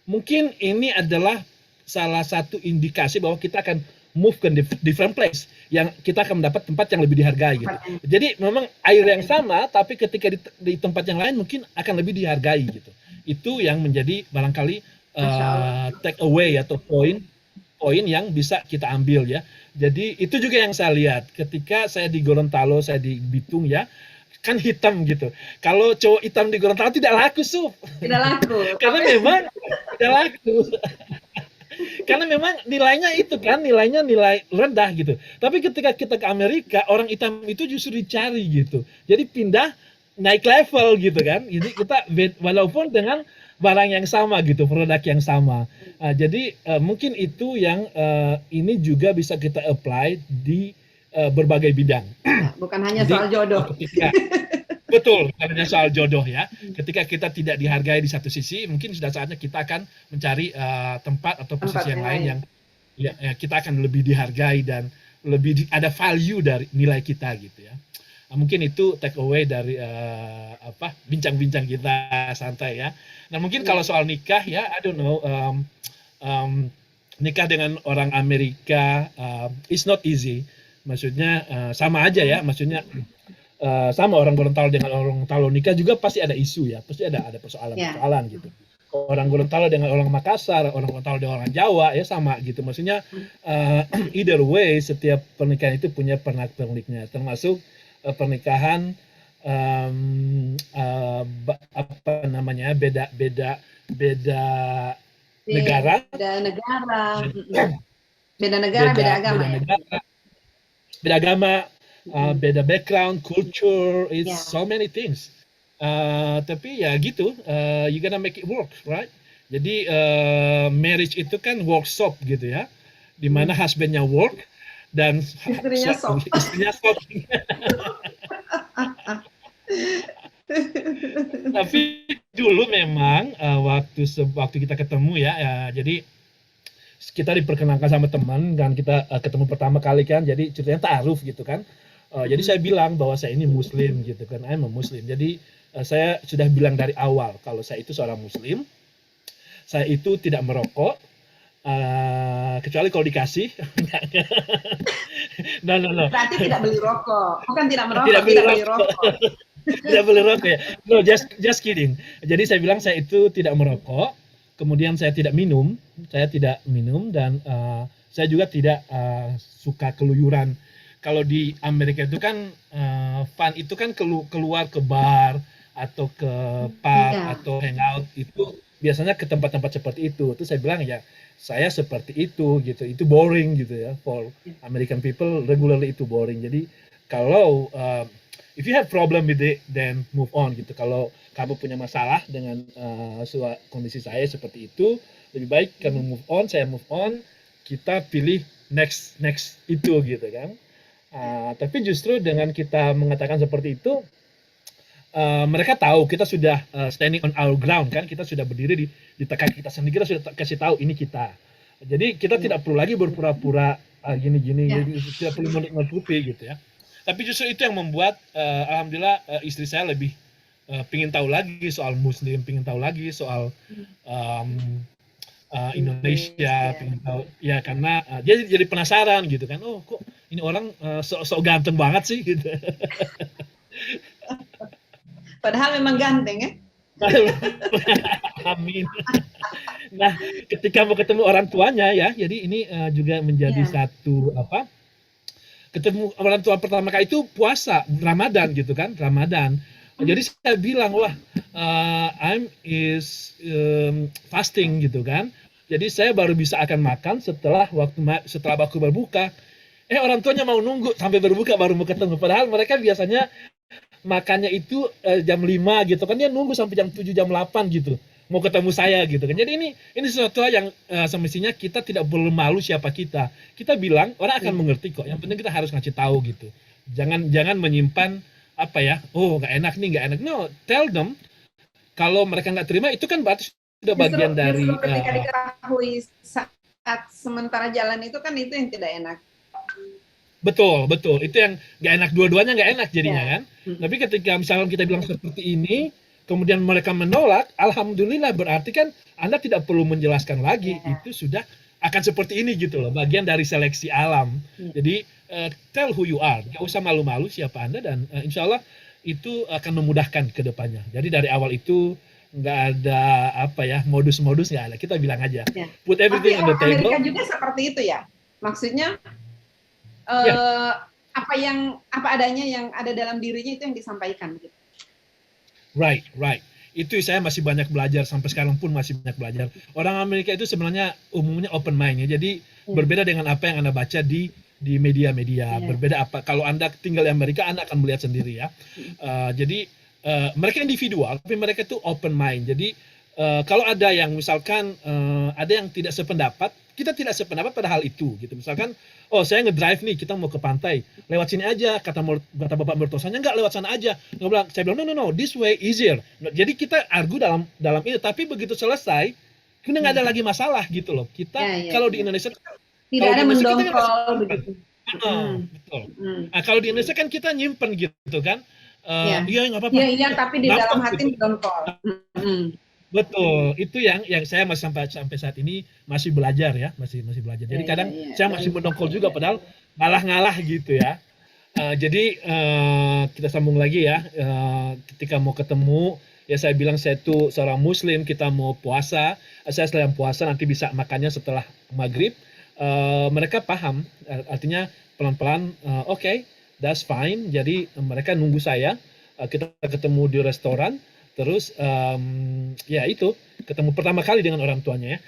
mungkin ini adalah salah satu indikasi bahwa kita akan move ke different place yang kita akan mendapat tempat yang lebih dihargai gitu. Jadi memang air yang sama tapi ketika di tempat yang lain mungkin akan lebih dihargai gitu. Itu yang menjadi barangkali take away atau poin yang bisa kita ambil ya. Jadi itu juga yang saya lihat ketika saya di Gorontalo, saya di Bitung ya, kan hitam gitu. Kalau cowok hitam di Gorontalo tidak laku, Sup. Tidak laku. Karena memang tidak laku. Karena memang nilainya itu kan, nilainya nilai rendah gitu. Tapi ketika kita ke Amerika, orang hitam itu justru dicari gitu. Jadi pindah naik level gitu kan. Jadi kita walaupun dengan barang yang sama gitu, produk yang sama. Jadi mungkin itu yang ini juga bisa kita apply di berbagai bidang. Ya, bukan hanya Jadi, soal jodoh. ketika betul, karena soal jodoh ya. Ketika kita tidak dihargai di satu sisi, mungkin sudah saatnya kita akan mencari tempat atau posisi yang lain yang ya, kita akan lebih dihargai dan lebih ada value dari nilai kita gitu ya. Mungkin itu take away dari bincang-bincang kita santai ya. Nah mungkin kalau soal nikah ya, I don't know, nikah dengan orang Amerika is not easy. Maksudnya sama aja ya, maksudnya sama orang Gorontalo dengan orang Gorontalo nikah juga pasti ada isu ya, pasti ada persoalan-persoalan gitu. Orang Gorontalo dengan orang Makassar, orang Gorontalo dengan orang Jawa ya sama gitu. Maksudnya either way setiap pernikahan itu punya pernak-perniknya, termasuk pernikahan apa namanya beda negara, beda agama, beda agama, beda background, culture, it's so many things. Tapi ya gitu, you gonna make it work, right? Jadi marriage itu kan workshop gitu ya, dimana husbandnya work dan istrinya shop. Tapi dulu memang waktu kita ketemu ya, jadi kita diperkenalkan sama teman dan kita ketemu pertama kali kan, jadi ceritanya ta'aruf gitu kan. Jadi saya bilang bahwa saya ini Muslim gitu kan, I'm a Muslim. Jadi saya sudah bilang dari awal kalau saya itu seorang Muslim, saya itu tidak merokok, kecuali kalau dikasih. No. Berarti tidak beli rokok, bukan tidak merokok, tidak beli rokok. Tidak boleh rokok ya. No, just kidding. Jadi saya bilang saya itu tidak merokok, kemudian saya tidak minum dan saya juga tidak suka keluyuran. Kalau di Amerika itu kan fun itu kan keluar ke bar atau ke pub atau hangout itu biasanya ke tempat-tempat seperti itu. Terus saya bilang ya saya seperti itu gitu. Itu boring gitu ya. For American people regularly itu boring. Jadi kalau if you have problem with it, then move on gitu. Kalau kamu punya masalah dengan kondisi saya seperti itu, lebih baik kamu move on, saya move on, kita pilih next itu gitu kan. Tapi justru dengan kita mengatakan seperti itu, mereka tahu kita sudah standing on our ground kan, kita sudah berdiri di kaki kita sendiri, kita sudah kasih tahu ini kita. Jadi kita tidak perlu lagi berpura-pura gini-gini, tidak perlu menutupi gitu ya. Tapi justru itu yang membuat alhamdulillah istri saya lebih pingin tahu lagi soal Muslim, pingin tahu lagi soal um, Indonesia, Indonesia. pingin tahu ya karena dia jadi penasaran gitu kan, oh kok ini orang sok ganteng banget sih gitu. Padahal memang ganteng ya. Amin. Nah, ketika mau ketemu orang tuanya ya, jadi ini juga menjadi Ya. satu apa? Ketemu orang tua pertama kali itu puasa Ramadan gitu kan, Ramadan. Jadi saya bilang wah, I'm is fasting gitu kan. Jadi saya baru bisa akan makan setelah waktu berbuka. Orang tuanya mau nunggu sampai berbuka baru mau ketemu. Padahal mereka biasanya makannya itu jam 5 gitu kan, dia nunggu sampai jam 7 jam 8 gitu mau ketemu saya gitu kan. Jadi ini sesuatu yang semestinya kita tidak perlu malu siapa kita bilang orang akan mengerti kok, yang penting kita harus ngasih tahu gitu, jangan menyimpan apa ya, oh nggak enak nih, nggak enak, no, tell them. Kalau mereka nggak terima itu kan berarti sudah bagian Justru dari ketika diketahui saat sementara jalan itu kan itu yang tidak enak. betul itu yang nggak enak, dua-duanya nggak enak jadinya Ya. kan. Tapi ketika misalkan kita bilang seperti ini kemudian mereka menolak, alhamdulillah berarti kan Anda tidak perlu menjelaskan lagi, itu sudah akan seperti ini gitu loh, bagian dari seleksi alam. Jadi tell who you are, nggak usah malu-malu siapa Anda, dan insya Allah itu akan memudahkan ke depannya. Jadi dari awal itu nggak ada apa ya, modus-modus nggak ada, kita bilang aja put everything Tapi on the orang table. Amerika juga seperti itu ya, maksudnya apa adanya yang ada dalam dirinya itu yang disampaikan gitu. Right. Itu saya masih banyak belajar, sampai sekarang pun masih banyak belajar. Orang Amerika itu sebenarnya umumnya open mind ya. Jadi berbeda dengan apa yang Anda baca di media-media. Berbeda apa kalau Anda tinggal di Amerika, Anda akan melihat sendiri ya. Jadi mereka individual tapi mereka itu open mind. Jadi kalau ada yang misalkan ada yang tidak sependapat, kita tidak sependapat pada hal itu gitu. Misalkan, oh saya ngedrive nih, kita mau ke pantai, lewat sini aja, kata bapak mertuanya, enggak, lewat sana aja. Saya bilang no, this way easier. Jadi kita argu dalam itu, tapi begitu selesai, kita nggak ada lagi masalah gitu loh. Kita kalau di Indonesia tidak ada mendongkol begitu. Betul. Nah, kalau di Indonesia kan kita nyimpen gitu kan. Iya nggak apa-apa. Iya, tapi di dalam hati mendongkol. Betul, itu yang saya masih sampai saat ini masih belajar ya, masih belajar. Jadi kadang saya masih mendongkol juga, padahal ngalah gitu ya. Jadi kita sambung lagi ya. Ketika mau ketemu, ya saya bilang saya itu seorang Muslim, kita mau puasa. Saya sedang puasa, nanti bisa makannya setelah maghrib. Mereka paham, artinya pelan-pelan, okay, that's fine. Jadi mereka nunggu saya, kita ketemu di restoran. Terus ya itu ketemu pertama kali dengan orang tuanya ya.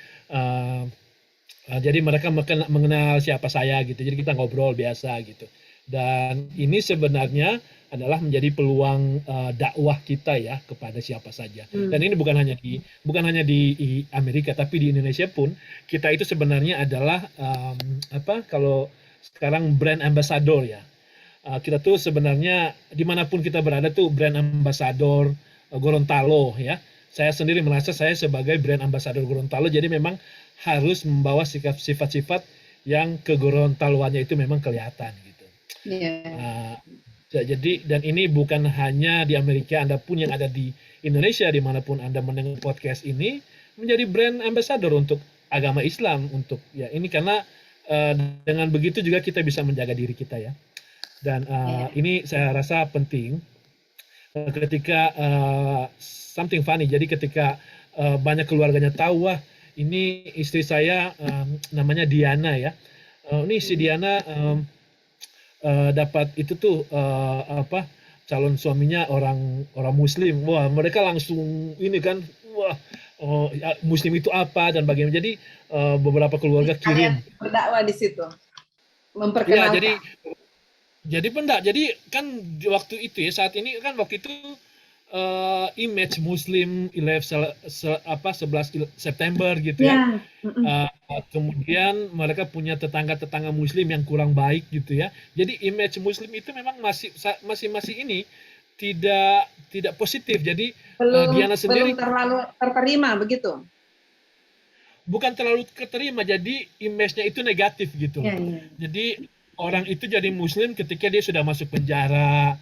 Jadi mereka mengenal siapa saya gitu. Jadi kita ngobrol biasa gitu. Dan ini sebenarnya adalah menjadi peluang dakwah kita ya kepada siapa saja. Dan ini bukan hanya di Amerika, tapi di Indonesia pun kita itu sebenarnya adalah kalau sekarang brand ambassador ya. Kita tuh sebenarnya dimanapun kita berada tuh brand ambassador Gorontalo ya. Saya sendiri merasa saya sebagai brand ambassador Gorontalo, jadi memang harus membawa sifat-sifat yang ke Gorontaloannya itu memang kelihatan gitu. Jadi dan ini bukan hanya di Amerika, Anda pun yang ada di Indonesia, dimanapun Anda mendengar podcast ini, menjadi brand ambassador untuk agama Islam, untuk ya ini karena dengan begitu juga kita bisa menjaga diri kita ya. Dan ini saya rasa penting. Ketika something funny, jadi ketika banyak keluarganya tahu, wah ini istri saya namanya Diana ya, ini si Diana dapat itu tuh calon suaminya orang Muslim, wah mereka langsung ini kan, wah Muslim itu apa dan bagaimana. Jadi beberapa keluarga kirim berdakwah di situ, memperkenalkan. Ya, jadi kan waktu itu ya, saat ini kan waktu itu image Muslim 11 September gitu ya. Kemudian mereka punya tetangga Muslim yang kurang baik gitu ya. Jadi image Muslim itu memang masih ini tidak positif. Jadi Diana sendiri belum terlalu terterima begitu. Bukan terlalu keterima, jadi image-nya itu negatif gitu. Jadi orang itu jadi Muslim ketika dia sudah masuk penjara,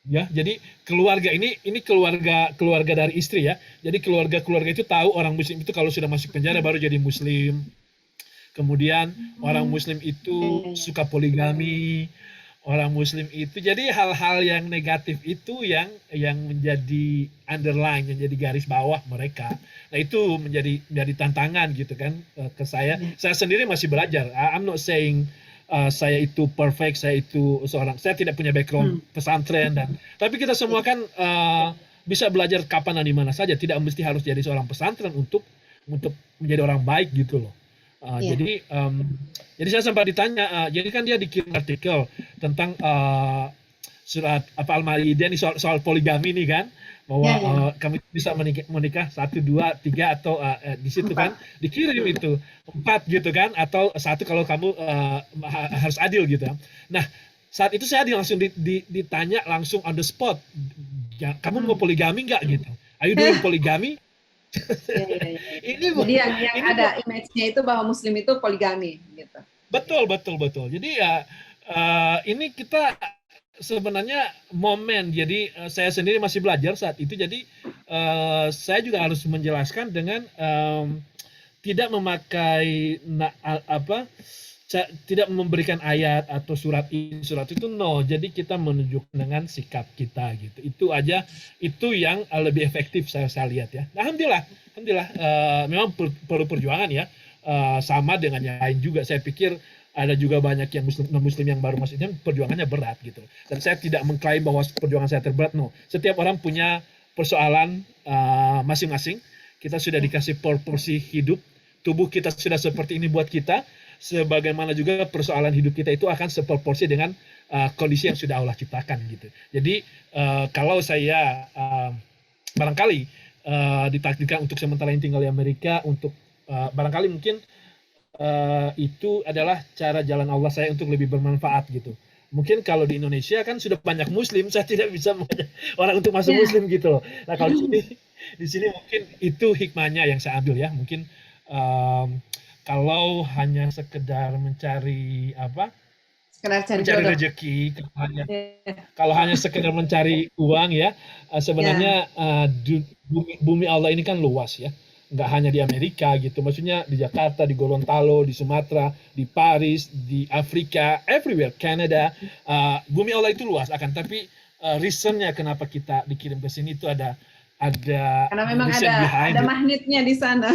Ya, jadi keluarga ini keluarga dari istri ya. Jadi keluarga-keluarga itu tahu orang muslim itu kalau sudah masuk penjara baru jadi muslim. Kemudian orang muslim Ya, itu ya, ya. suka poligami, orang muslim itu jadi hal-hal yang negatif itu yang menjadi underline, yang jadi garis bawah mereka. Nah, itu menjadi tantangan gitu kan ke saya. Ya. Saya sendiri masih belajar. I'm not saying saya itu perfect, saya tidak punya background pesantren dan tapi kita semua kan bisa belajar kapan dan di mana saja, tidak mesti harus jadi seorang pesantren untuk menjadi orang baik gitu loh. Iya. Jadi saya sempat ditanya, jadi kan dia dikirim artikel tentang surat apa Al-Maidah ini soal poligami nih kan, bahwa Ya, ya. kamu bisa menikah 1, 2, 3 atau di situ kan 4. dikirim itu 4 gitu kan, atau 1 kalau kamu harus adil gitu. Nah, saat itu saya langsung ditanya langsung on the spot, kamu mau poligami nggak gitu? Are you doing poligami? Ya, ya, ya. ini Jadi yang ini ada image-nya itu bahwa muslim itu poligami gitu. betul, betul, betul. Jadi ya ini kita sebenarnya momen. Jadi saya sendiri masih belajar saat itu. Jadi saya juga harus menjelaskan dengan tidak memakai tidak memberikan ayat atau surat ini surat itu no. Jadi kita menunjukkan dengan sikap kita gitu. Itu aja itu yang lebih efektif saya lihat ya. Nah, alhamdulillah memang perlu perjuangan ya. Sama dengan yang lain juga. Saya pikir ada juga banyak yang muslim yang baru masuk Islam perjuangannya berat gitu. Dan saya tidak mengklaim bahwa perjuangan saya terberat, no. Setiap orang punya persoalan masing-masing. Kita sudah dikasih porsi hidup, tubuh kita sudah seperti ini buat kita, sebagaimana juga persoalan hidup kita itu akan seproporsi dengan kondisi yang sudah Allah ciptakan gitu. Jadi kalau saya barangkali ditakdirkan untuk sementara ini tinggal di Amerika untuk barangkali mungkin itu adalah cara jalan Allah saya untuk lebih bermanfaat gitu. Mungkin kalau di Indonesia kan sudah banyak muslim, saya tidak bisa mengajak orang untuk masuk muslim gitu loh. Nah, kalau di sini mungkin itu hikmahnya yang saya ambil ya. Mungkin kalau hanya sekedar mencari Sekedar cari mencari jodoh. rezeki, kalau hanya sekedar mencari uang ya, sebenarnya bumi Allah ini kan luas ya. Nggak hanya di Amerika gitu, maksudnya di Jakarta, di Gorontalo, di Sumatera, di Paris, di Afrika, everywhere, Canada, bumi Allah itu luas akan tapi reasonnya kenapa kita dikirim ke sini itu ada Karena memang reason behind ada it. magnetnya di sana.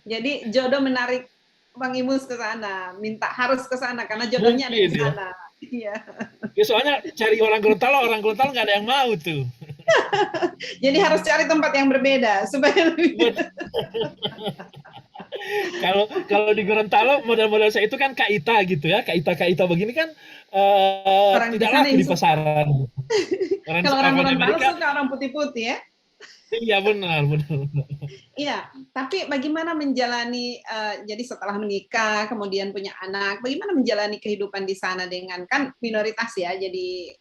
Jadi jodoh menarik Bang Imus ke sana, harus ke sana karena jodohnya ada di Mungkin ya. sana. Iya. Ya soalnya cari orang Gorontalo nggak ada yang mau tuh. Jadi harus cari tempat yang berbeda supaya lebih. Kalau di Gorontalo model-model saya itu kan Kaita gitu ya, Kaita begini kan tidak laku di pasaran. Kalau orang Di Gorontalo Amerika, suka orang putih-putih ya. iya benar. Iya, tapi bagaimana menjalani jadi setelah menikah kemudian punya anak, bagaimana menjalani kehidupan di sana dengan kan minoritas ya, jadi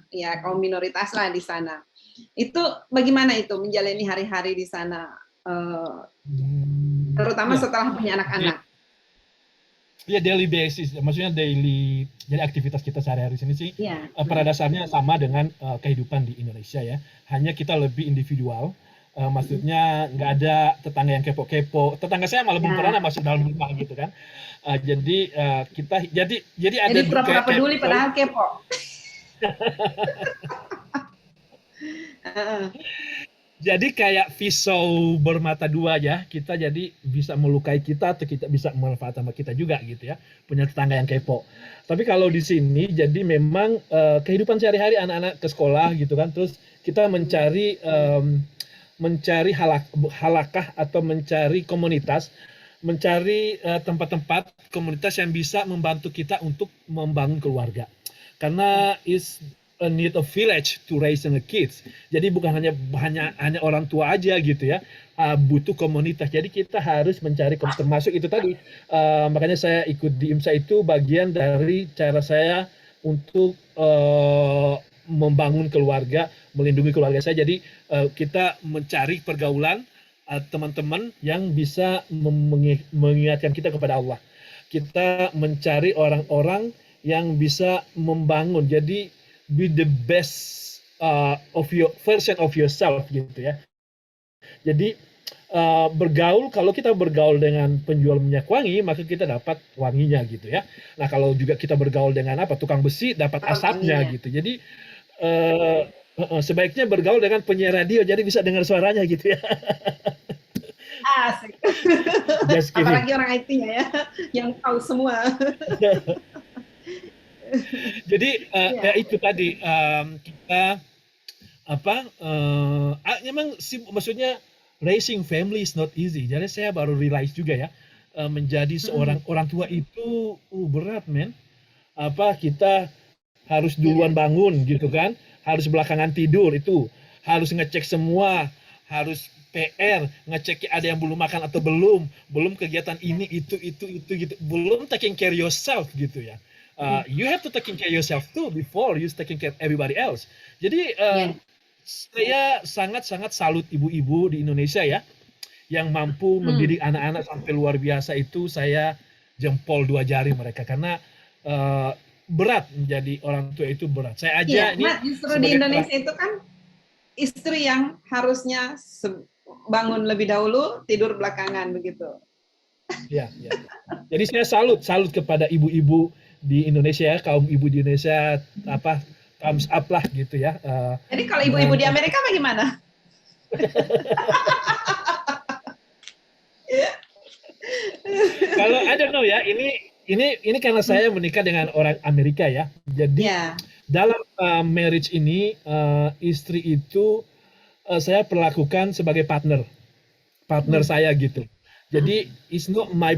ya kaum minoritas lah di sana. Itu bagaimana itu menjalani hari-hari di sana, terutama setelah punya anak-anak? Ya daily basis, maksudnya jadi aktivitas kita sehari-hari sini sih pada dasarnya sama dengan kehidupan di Indonesia ya. Hanya kita lebih individual, maksudnya nggak ada tetangga yang kepo-kepo. Tetangga saya malah belum pernah masuk dalam rumah gitu kan. Jadi ada jadi pura-pura peduli padahal kepo. Jadi kayak pisau bermata dua ya, kita jadi bisa melukai kita atau kita bisa memanfaat sama kita juga gitu ya, punya tetangga yang kepo. Tapi kalau di sini jadi memang kehidupan sehari-hari anak-anak ke sekolah gitu kan, terus kita mencari halakah atau mencari komunitas, mencari tempat-tempat komunitas yang bisa membantu kita untuk membangun keluarga. Karena is a need of village to raise the kids. Jadi bukan hanya orang tua aja gitu ya, butuh komunitas. Jadi kita harus mencari termasuk itu tadi. Makanya saya ikut di IMSA itu bagian dari cara saya untuk membangun keluarga, melindungi keluarga saya. Jadi kita mencari pergaulan teman-teman yang bisa mengingatkan kita kepada Allah. Kita mencari orang-orang yang bisa membangun. Jadi be the best of your version of yourself gitu ya. Jadi bergaul, kalau kita bergaul dengan penjual minyak wangi, maka kita dapat wanginya gitu ya. Nah, kalau juga kita bergaul dengan apa, tukang besi, dapat asapnya wanginya. gitu. Jadi sebaiknya bergaul dengan penyiar radio, jadi bisa dengar suaranya gitu ya. Asik. Just kidding. Apalagi orang IT-nya ya, yang tahu semua. Jadi ya itu tadi kita apa memang maksudnya raising family is not easy. Jadi saya baru realize juga ya menjadi seorang orang tua itu berat men. Apa kita harus duluan bangun gitu kan, harus belakangan tidur, itu harus ngecek semua, harus PR, ngecek ada yang belum makan atau belum kegiatan ini itu gitu, belum taking care yourself gitu ya. You have to taking care yourself too before you taking care everybody else. Jadi saya sangat salut ibu-ibu di Indonesia ya, yang mampu mendidik anak-anak sampai luar biasa. Itu saya jempol 2 jari mereka, karena berat menjadi orang tua itu berat. Saya aja ini justru di Indonesia itu kan istri yang harusnya bangun lebih dahulu, tidur belakangan begitu. Ya. Jadi saya salut kepada ibu-ibu di Indonesia ya, kaum ibu di Indonesia, apa thumbs up lah gitu ya. Jadi kalau ibu-ibu di Amerika bagaimana? Kalau I don't know ya, ini karena saya menikah dengan orang Amerika ya. Jadi dalam marriage ini istri itu saya perlakukan sebagai partner saya gitu. Jadi she's not my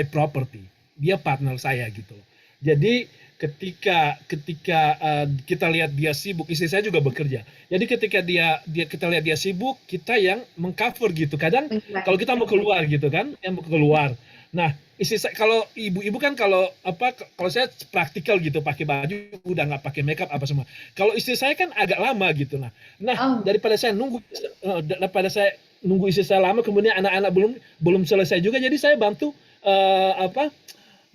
property. Dia partner saya gitu. Jadi ketika kita lihat dia sibuk, istri saya juga bekerja. Jadi ketika kita lihat dia sibuk, kita yang mengcover gitu. Kadang kalau kita mau keluar gitu kan, yang mau keluar. Nah, istri saya, kalau ibu-ibu kan kalau saya praktikal gitu, pakai baju udah nggak pakai makeup apa semua. Kalau istri saya kan agak lama gitu. Nah daripada saya nunggu istri saya lama, kemudian anak-anak belum selesai juga, jadi saya bantu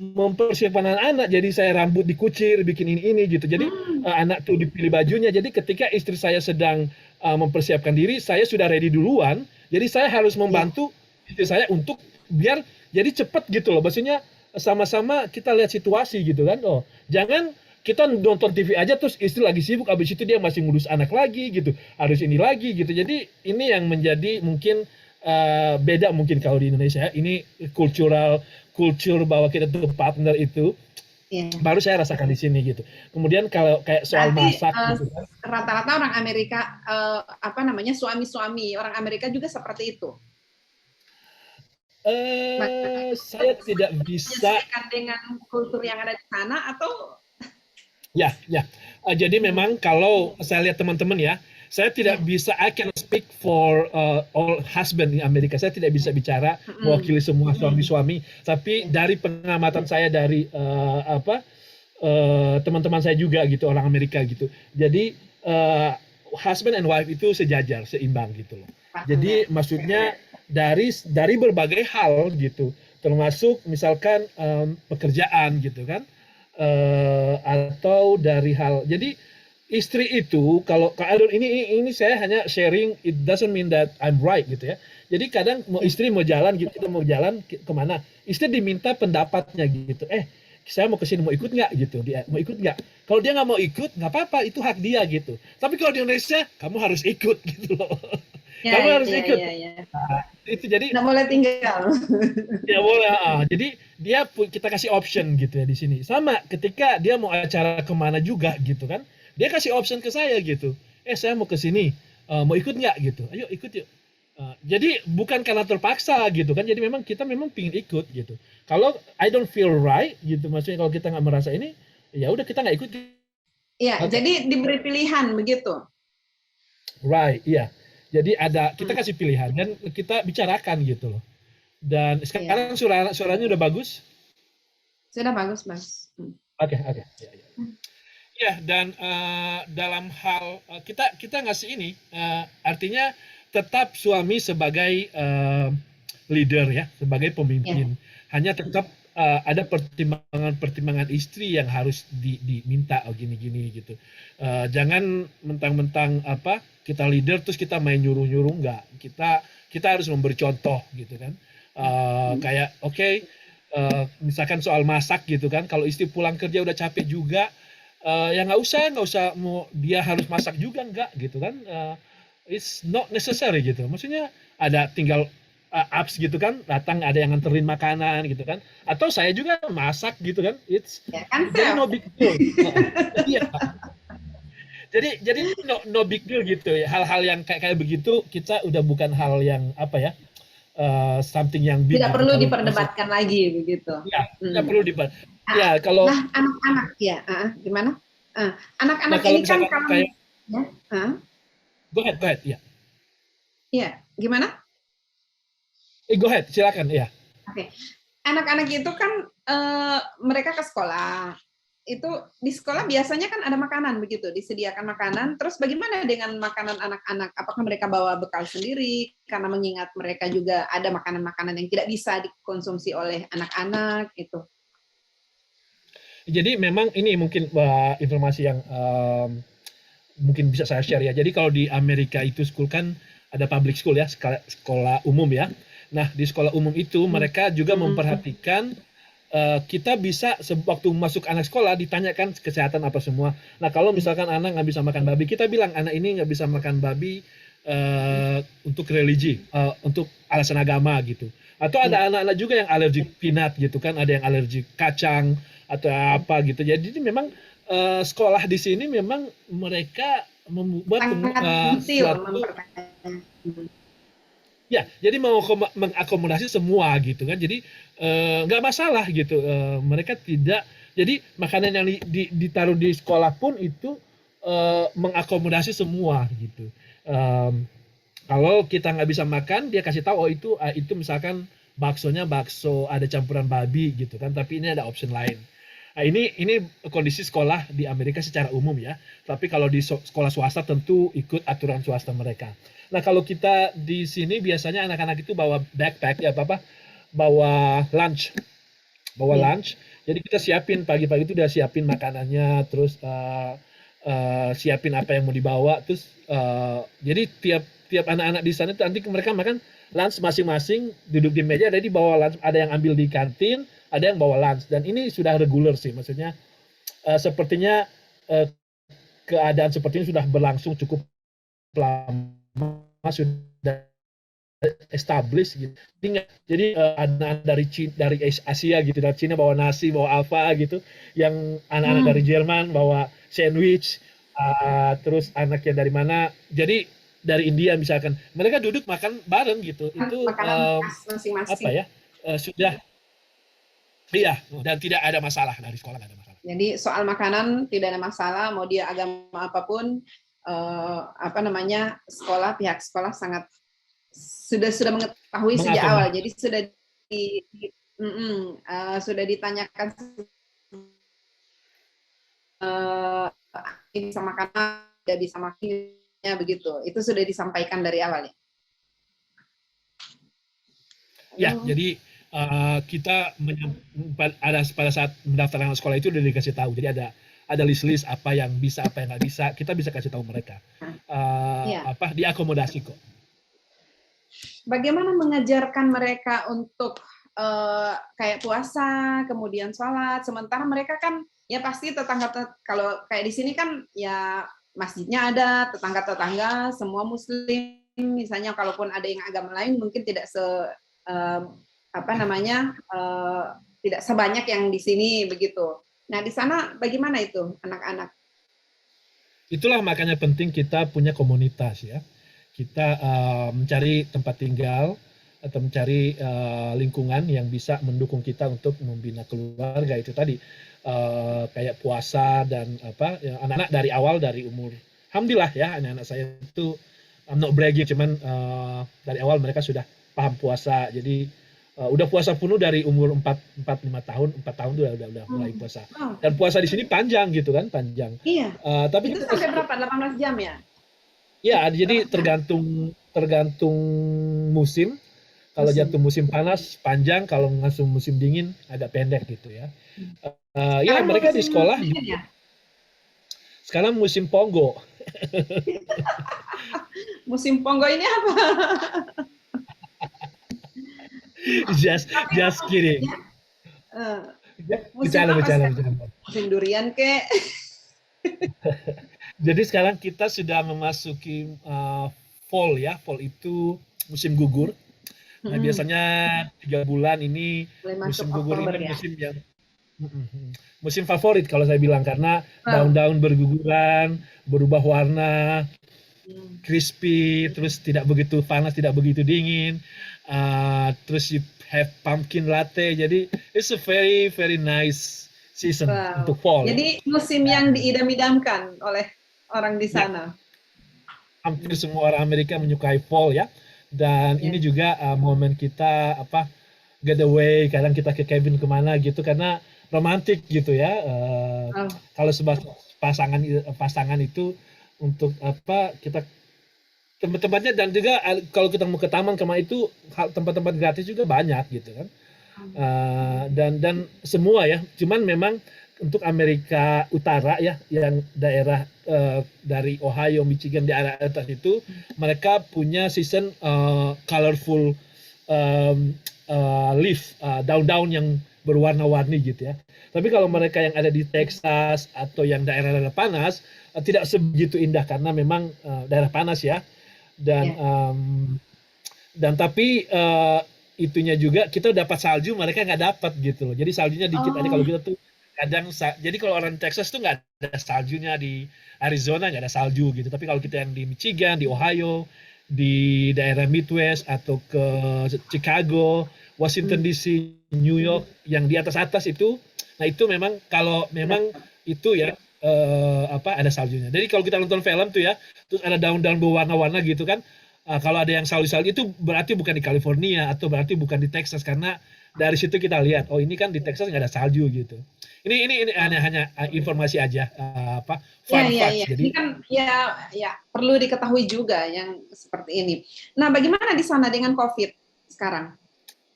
mempersiapkan anak-anak. Jadi saya rambut dikucir, bikin ini gitu. Jadi anak tuh dipilih bajunya. Jadi ketika istri saya sedang mempersiapkan diri, saya sudah ready duluan. Jadi saya harus membantu istri saya untuk biar jadi cepat gitu loh. Maksudnya sama-sama kita lihat situasi gitu kan. Oh, jangan kita nonton TV aja terus istri lagi sibuk, habis itu dia masih ngurus anak lagi gitu, harus ini lagi gitu. Jadi ini yang menjadi mungkin beda mungkin kalau di Indonesia. Ini kultur bahwa kita tuh partner itu baru saya rasakan di sini gitu. Kemudian kalau kayak soal masak gitu kan, rata-rata orang Amerika suami-suami orang Amerika juga seperti itu. Saya tidak bisa dengan kultur yang ada di sana atau ya. Jadi memang kalau saya lihat teman-teman ya, saya tidak bisa, I can speak for all husband di Amerika. Saya tidak bisa bicara mewakili semua suami-suami, tapi dari pengamatan saya dari teman-teman saya juga gitu, orang Amerika gitu. Jadi husband and wife itu sejajar, seimbang gitu loh. Jadi maksudnya dari berbagai hal gitu, termasuk misalkan pekerjaan gitu kan, atau dari hal. Jadi istri itu kalau ini saya hanya sharing, it doesn't mean that I'm right gitu ya. Jadi kadang istri mau jalan gitu, kita mau jalan kemana, istri diminta pendapatnya gitu. Saya mau kesini, mau ikut nggak gitu, dia mau ikut nggak. Kalau dia nggak mau ikut, nggak apa-apa, itu hak dia gitu. Tapi kalau di Indonesia, kamu harus ikut gitu loh. Kamu harus ikut. Nah, itu jadi nggak boleh tinggal. Ya boleh. Jadi kita kasih option gitu ya di sini. Sama ketika dia mau acara kemana juga gitu kan, dia kasih option ke saya gitu. Saya mau ke sini, mau ikut nggak gitu? Ayo ikut yuk. Jadi bukan karena terpaksa gitu kan. Jadi kita memang pingin ikut gitu. Kalau I don't feel right gitu, maksudnya kalau kita nggak merasa ini, ya udah kita nggak ikut. Iya, jadi diberi pilihan begitu. Right, iya. Jadi kita kasih pilihan dan kita bicarakan gitu loh. Dan sekarang suaranya udah bagus? Sudah bagus, Mas. Oke. Ya, dan dalam hal kita ngasih ini, artinya tetap suami sebagai leader ya, sebagai pemimpin. Hanya tetap ada pertimbangan-pertimbangan istri yang harus diminta oh gini-gini gitu. Jangan mentang-mentang apa kita leader terus kita main nyuruh-nyuruh enggak. Kita harus memberi contoh gitu kan. Kayak oke, misalkan soal masak gitu kan, kalau istri pulang kerja udah capek juga, ya nggak usah mau dia harus masak juga enggak gitu kan. It's not necessary gitu. Maksudnya ada tinggal apps gitu kan, datang ada yang nganterin makanan gitu kan. Atau saya juga masak gitu kan. Ya kan, Jadi Chef? no big deal. Iya. Jadi no big deal gitu ya. Hal-hal yang kayak begitu kita udah bukan hal yang apa ya? Something yang big Tidak gitu perlu kalau diperdebatkan lagi begitu. ya tidak perlu dibat. Nah, Ya kalau nah anak-anak ya, gimana? nah Anak-anak kalau ini kan misalkan kalau kayak ya, go ahead ya. iya, gimana? Go ahead silakan ya. Oke. Anak-anak itu kan mereka ke sekolah. Itu di sekolah biasanya kan ada makanan begitu, disediakan makanan. Terus bagaimana dengan makanan anak-anak? Apakah mereka bawa bekal sendiri? Karena mengingat mereka juga ada makanan-makanan yang tidak bisa dikonsumsi oleh anak-anak itu. Jadi memang ini mungkin informasi yang mungkin bisa saya share ya. Jadi kalau di Amerika itu school kan ada public school ya, sekolah umum ya. Nah di sekolah umum itu mereka juga memperhatikan kita bisa waktu masuk anak sekolah ditanyakan kesehatan apa semua. Nah kalau misalkan anak nggak bisa makan babi, kita bilang anak ini nggak bisa makan babi untuk religi, untuk alasan agama gitu. Atau ada anak-anak juga yang alergi peanut gitu kan, ada yang alergi kacang atau apa gitu. Jadi memang sekolah di sini memang mereka membuat suatu ya, jadi mau mengakomodasi semua gitu kan. Jadi nggak masalah gitu. Mereka tidak. Jadi makanan yang ditaruh di sekolah pun itu mengakomodasi semua gitu. Kalau kita nggak bisa makan, dia kasih tahu oh itu misalkan baksonya bakso ada campuran babi gitu kan. Tapi ini ada option lain. Nah, ini kondisi sekolah di Amerika secara umum ya. Tapi kalau di sekolah swasta tentu ikut aturan swasta mereka. Nah, kalau kita di sini biasanya anak-anak itu bawa backpack ya, bawa lunch. Bawa lunch. Jadi kita siapin pagi-pagi itu udah siapin makanannya, terus siapin apa yang mau dibawa, terus jadi tiap anak-anak di sana itu nanti mereka makan lunch masing-masing, duduk di meja, ada di bawa lunch, ada yang ambil di kantin, ada yang bawa lunch, dan ini sudah reguler sih, maksudnya sepertinya keadaan seperti ini sudah berlangsung cukup lama, sudah established gitu. Jadi anak dari Asia gitu, dari Cina bawa nasi, bawa apa gitu, yang anak-anak dari Jerman bawa sandwich, terus anak yang dari mana, jadi dari India misalkan, mereka duduk makan bareng gitu, itu apa ya, sudah iya, dan tidak ada masalah dari sekolah, nggak ada masalah. Jadi soal makanan tidak ada masalah, mau dia agama apapun, pihak sekolah sangat sudah mengetahui sejak awal. Jadi sudah ditanyakan bisa makan, tidak bisa makannya begitu. Itu sudah disampaikan dari awal ya. Ya, jadi kita pada saat mendaftarkan sekolah itu udah dikasih tahu. Jadi ada list apa yang bisa, apa yang nggak bisa. Kita bisa kasih tahu mereka. Diakomodasi kok. Bagaimana mengajarkan mereka untuk kayak puasa, kemudian sholat, sementara mereka kan ya pasti kalau kayak di sini kan ya masjidnya ada, tetangga-tetangga semua muslim, misalnya kalaupun ada yang agama lain mungkin tidak tidak sebanyak yang di sini begitu. Nah di sana bagaimana itu anak-anak? Itulah makanya penting kita punya komunitas ya. Kita mencari tempat tinggal atau mencari lingkungan yang bisa mendukung kita untuk membina keluarga itu tadi, kayak puasa dan anak-anak dari awal, dari umur, alhamdulillah ya, anak-anak saya itu I'm not bragging, cuman dari awal mereka sudah paham puasa, jadi udah puasa penuh dari umur 4-5 tahun, 4 tahun udah mulai puasa. Dan puasa di sini panjang gitu kan, panjang. Iya. Tapi itu sampai berapa? 18 jam ya? Ya, jadi tergantung musim. Kalau musim. jatuh musim panas panjang, kalau langsung musim dingin agak pendek gitu ya. Ya Sekarang mereka di musim sekolah dingin ya? sekarang musim Pongo. Musim Pongo ini apa? just Tapi just kalau kidding. ya, eh, musim Bercanda apa bercanda sekarang? bercanda. Musim durian kek? Jadi sekarang kita sudah memasuki fall ya. Fall itu musim gugur. Nah, Mm-mm. biasanya 3 bulan ini Mulai masuk musim gugur Oktober ini ya. musim yang musim favorit kalau saya bilang karena Wow. daun-daun berguguran, berubah warna, Hmm. crispy, terus tidak begitu panas, tidak begitu dingin. Terus you have pumpkin latte. Jadi it's a very very nice season Wow. untuk fall ya. Jadi musim yang diidam-idamkan oleh orang di Ya, sana. hampir semua orang Amerika menyukai fall ya. Dan Ya. ini juga momen kita apa getaway, kadang kita ke cabin kemana gitu karena romantis gitu ya. Oh. Kalau sebuah pasangan pasangan itu untuk apa kita tempat-tempatnya dan juga kalau kita mau ke taman kemana itu tempat-tempat gratis juga banyak gitu kan. Dan semua ya, cuman memang untuk Amerika Utara ya, yang daerah dari Ohio, Michigan di area atas itu, mereka punya season colorful leaf, daun-daun yang berwarna-warni gitu ya. Tapi kalau mereka yang ada di Texas atau yang daerah-daerah panas, tidak sebegitu indah karena memang daerah panas ya. Dan Ya. dan tapi itunya juga kita dapat salju mereka nggak dapat gitu loh. Jadi saljunya dikit aja kalau Oh. kita tuh kadang jadi kalau orang Texas tuh nggak ada saljunya di Arizona nggak ada salju gitu. Tapi kalau kita yang di Michigan, di Ohio, di daerah Midwest atau ke Chicago, Washington DC, New York yang di atas-atas itu, nah itu memang kalau memang itu ya apa ada saljunya. Jadi kalau kita nonton film tuh ya, terus ada daun-daun berwarna-warna gitu kan, kalau ada yang salju-salju itu berarti bukan di California atau berarti bukan di Texas karena dari situ kita lihat oh ini kan di Texas nggak ada salju gitu. Ini hanya informasi aja apa Ya, fun ya, ya. facts. Ini Jadi kan ya perlu diketahui juga yang seperti ini. Nah, bagaimana di sana dengan COVID sekarang?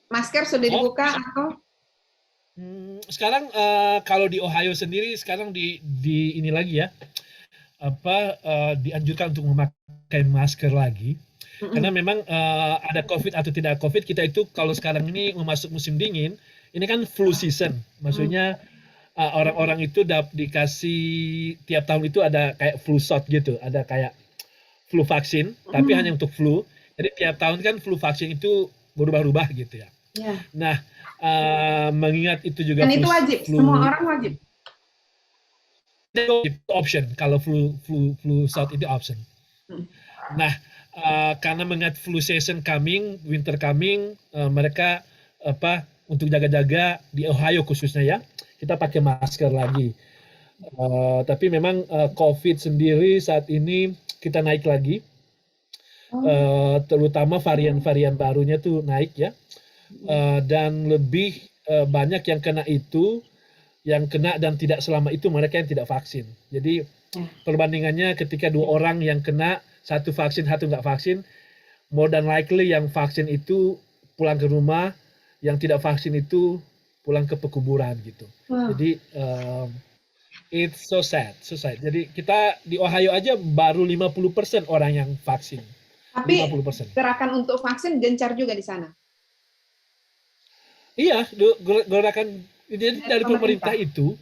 Masker sudah oh dibuka atau? sekarang kalau di Ohio sendiri sekarang di ini lagi ya apa dianjurkan untuk memakai masker lagi karena memang ada COVID atau tidak COVID kita itu kalau sekarang ini memasuki musim dingin ini kan flu season maksudnya orang-orang itu dikasih tiap tahun itu ada kayak flu shot gitu ada kayak flu vaksin tapi hanya untuk flu jadi tiap tahun kan flu vaksin itu berubah-ubah gitu ya. Ya. Nah mengingat itu juga Dan itu wajib, semua flu orang wajib. option kalau flu shot itu option. Nah karena mengingat flu season coming, winter coming, mereka apa untuk jaga-jaga di Ohio khususnya ya, kita pakai masker lagi. Tapi memang COVID sendiri saat ini kita naik lagi, terutama varian-varian barunya tuh naik ya, dan lebih banyak yang kena itu, yang kena dan tidak selama itu mereka yang tidak vaksin. Jadi perbandingannya ketika 2 orang yang kena, satu vaksin, satu nggak vaksin, more than likely yang vaksin itu pulang ke rumah, yang tidak vaksin itu pulang ke pekuburan gitu. Jadi it's so sad, so sad. Jadi kita di Ohio aja baru 50% orang yang vaksin. Tapi 50%. gerakan untuk vaksin gencar juga di sana. Iya, gerakan jadi dari pemerintah itu,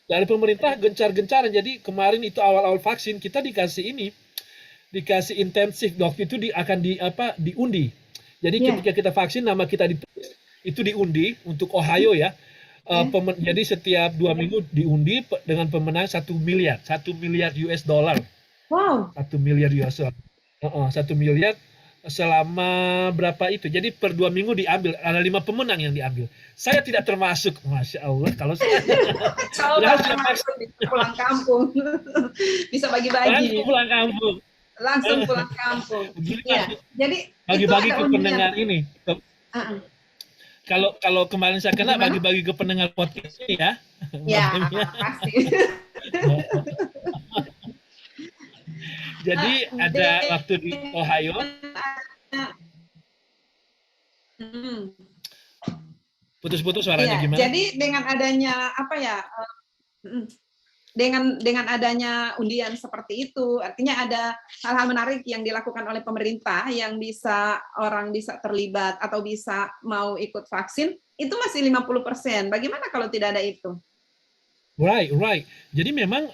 dari pemerintah gencar-gencaran. Jadi kemarin itu awal-awal vaksin kita dikasih ini, dikasih intensif waktu itu akan diundi. Jadi ketika kita vaksin nama kita ditulis itu diundi untuk Ohio ya. Jadi setiap 2 minggu diundi dengan pemenang 1 miliar US dollar. Wow. 1 miliar US dollar. 1 miliar selama berapa itu. Jadi per 2 minggu diambil. Ada 5 pemenang yang diambil. Saya tidak termasuk. Masya Allah. Kalau saya pulang kampung. Bisa bagi-bagi. langsung pulang kampung. Langsung pulang kampung. Ya. Jadi bagi-bagi ke pendengar ini. Kalau kemarin saya kena bagi-bagi ke pendengar podcast ini ya. Ya, pasti. Jadi ada waktu di Ohio. Putus-putus suaranya Iya, gimana? jadi dengan adanya apa ya? Mm, dengan adanya undian seperti itu, artinya ada hal-hal menarik yang dilakukan oleh pemerintah yang bisa orang bisa terlibat atau bisa mau ikut vaksin, itu masih 50%. Bagaimana kalau tidak ada itu? Right, right. Jadi memang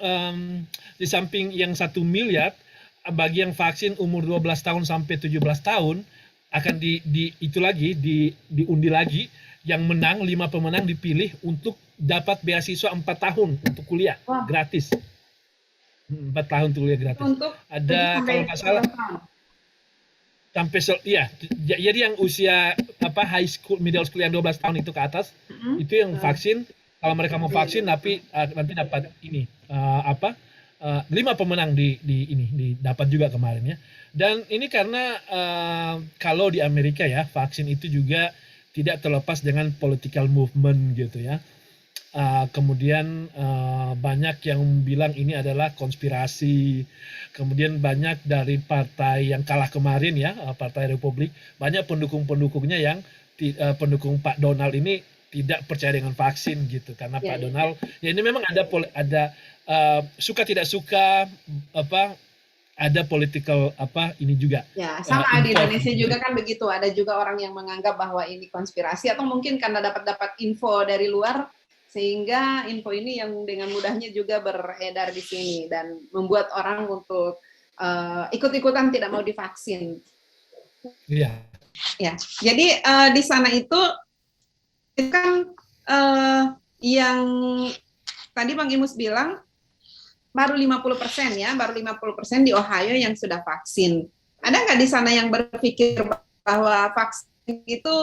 di samping yang 1 miliar, bagi yang vaksin umur 12 tahun sampai 17 tahun akan itu lagi diundi lagi, yang menang 5 pemenang dipilih untuk dapat beasiswa 4 tahun untuk kuliah Wah, gratis. 4 tahun untuk kuliah gratis. untuk 7 Ada kalau sampai nggak salah 12 tahun. sampai iya, jadi yang usia high school, middle school yang 12 tahun itu ke atas, Mm-mm. itu yang vaksin. Kalau mereka mau vaksin, tapi nanti dapat ini 5 pemenang dapat juga kemarin ya. Dan ini karena kalau di Amerika ya, vaksin itu juga tidak terlepas dengan political movement gitu ya. Kemudian banyak yang bilang ini adalah konspirasi. Kemudian banyak dari partai yang kalah kemarin ya, Partai Republik, banyak pendukung-pendukungnya yang pendukung Pak Donald ini tidak percaya dengan vaksin gitu, karena Ya, Pak Donald ya ini memang ada suka tidak suka ada political ini juga ya, sama di involved Indonesia gitu. juga kan begitu. Ada juga orang yang menganggap bahwa ini konspirasi atau mungkin karena dapat info dari luar sehingga info ini yang dengan mudahnya juga beredar di sini dan membuat orang untuk ikut-ikutan tidak mau divaksin. Iya. Ya, jadi di sana itu kan yang tadi Bang Imus bilang baru 50% ya, baru 50% di Ohio yang sudah vaksin. Ada nggak di sana yang berpikir bahwa vaksin itu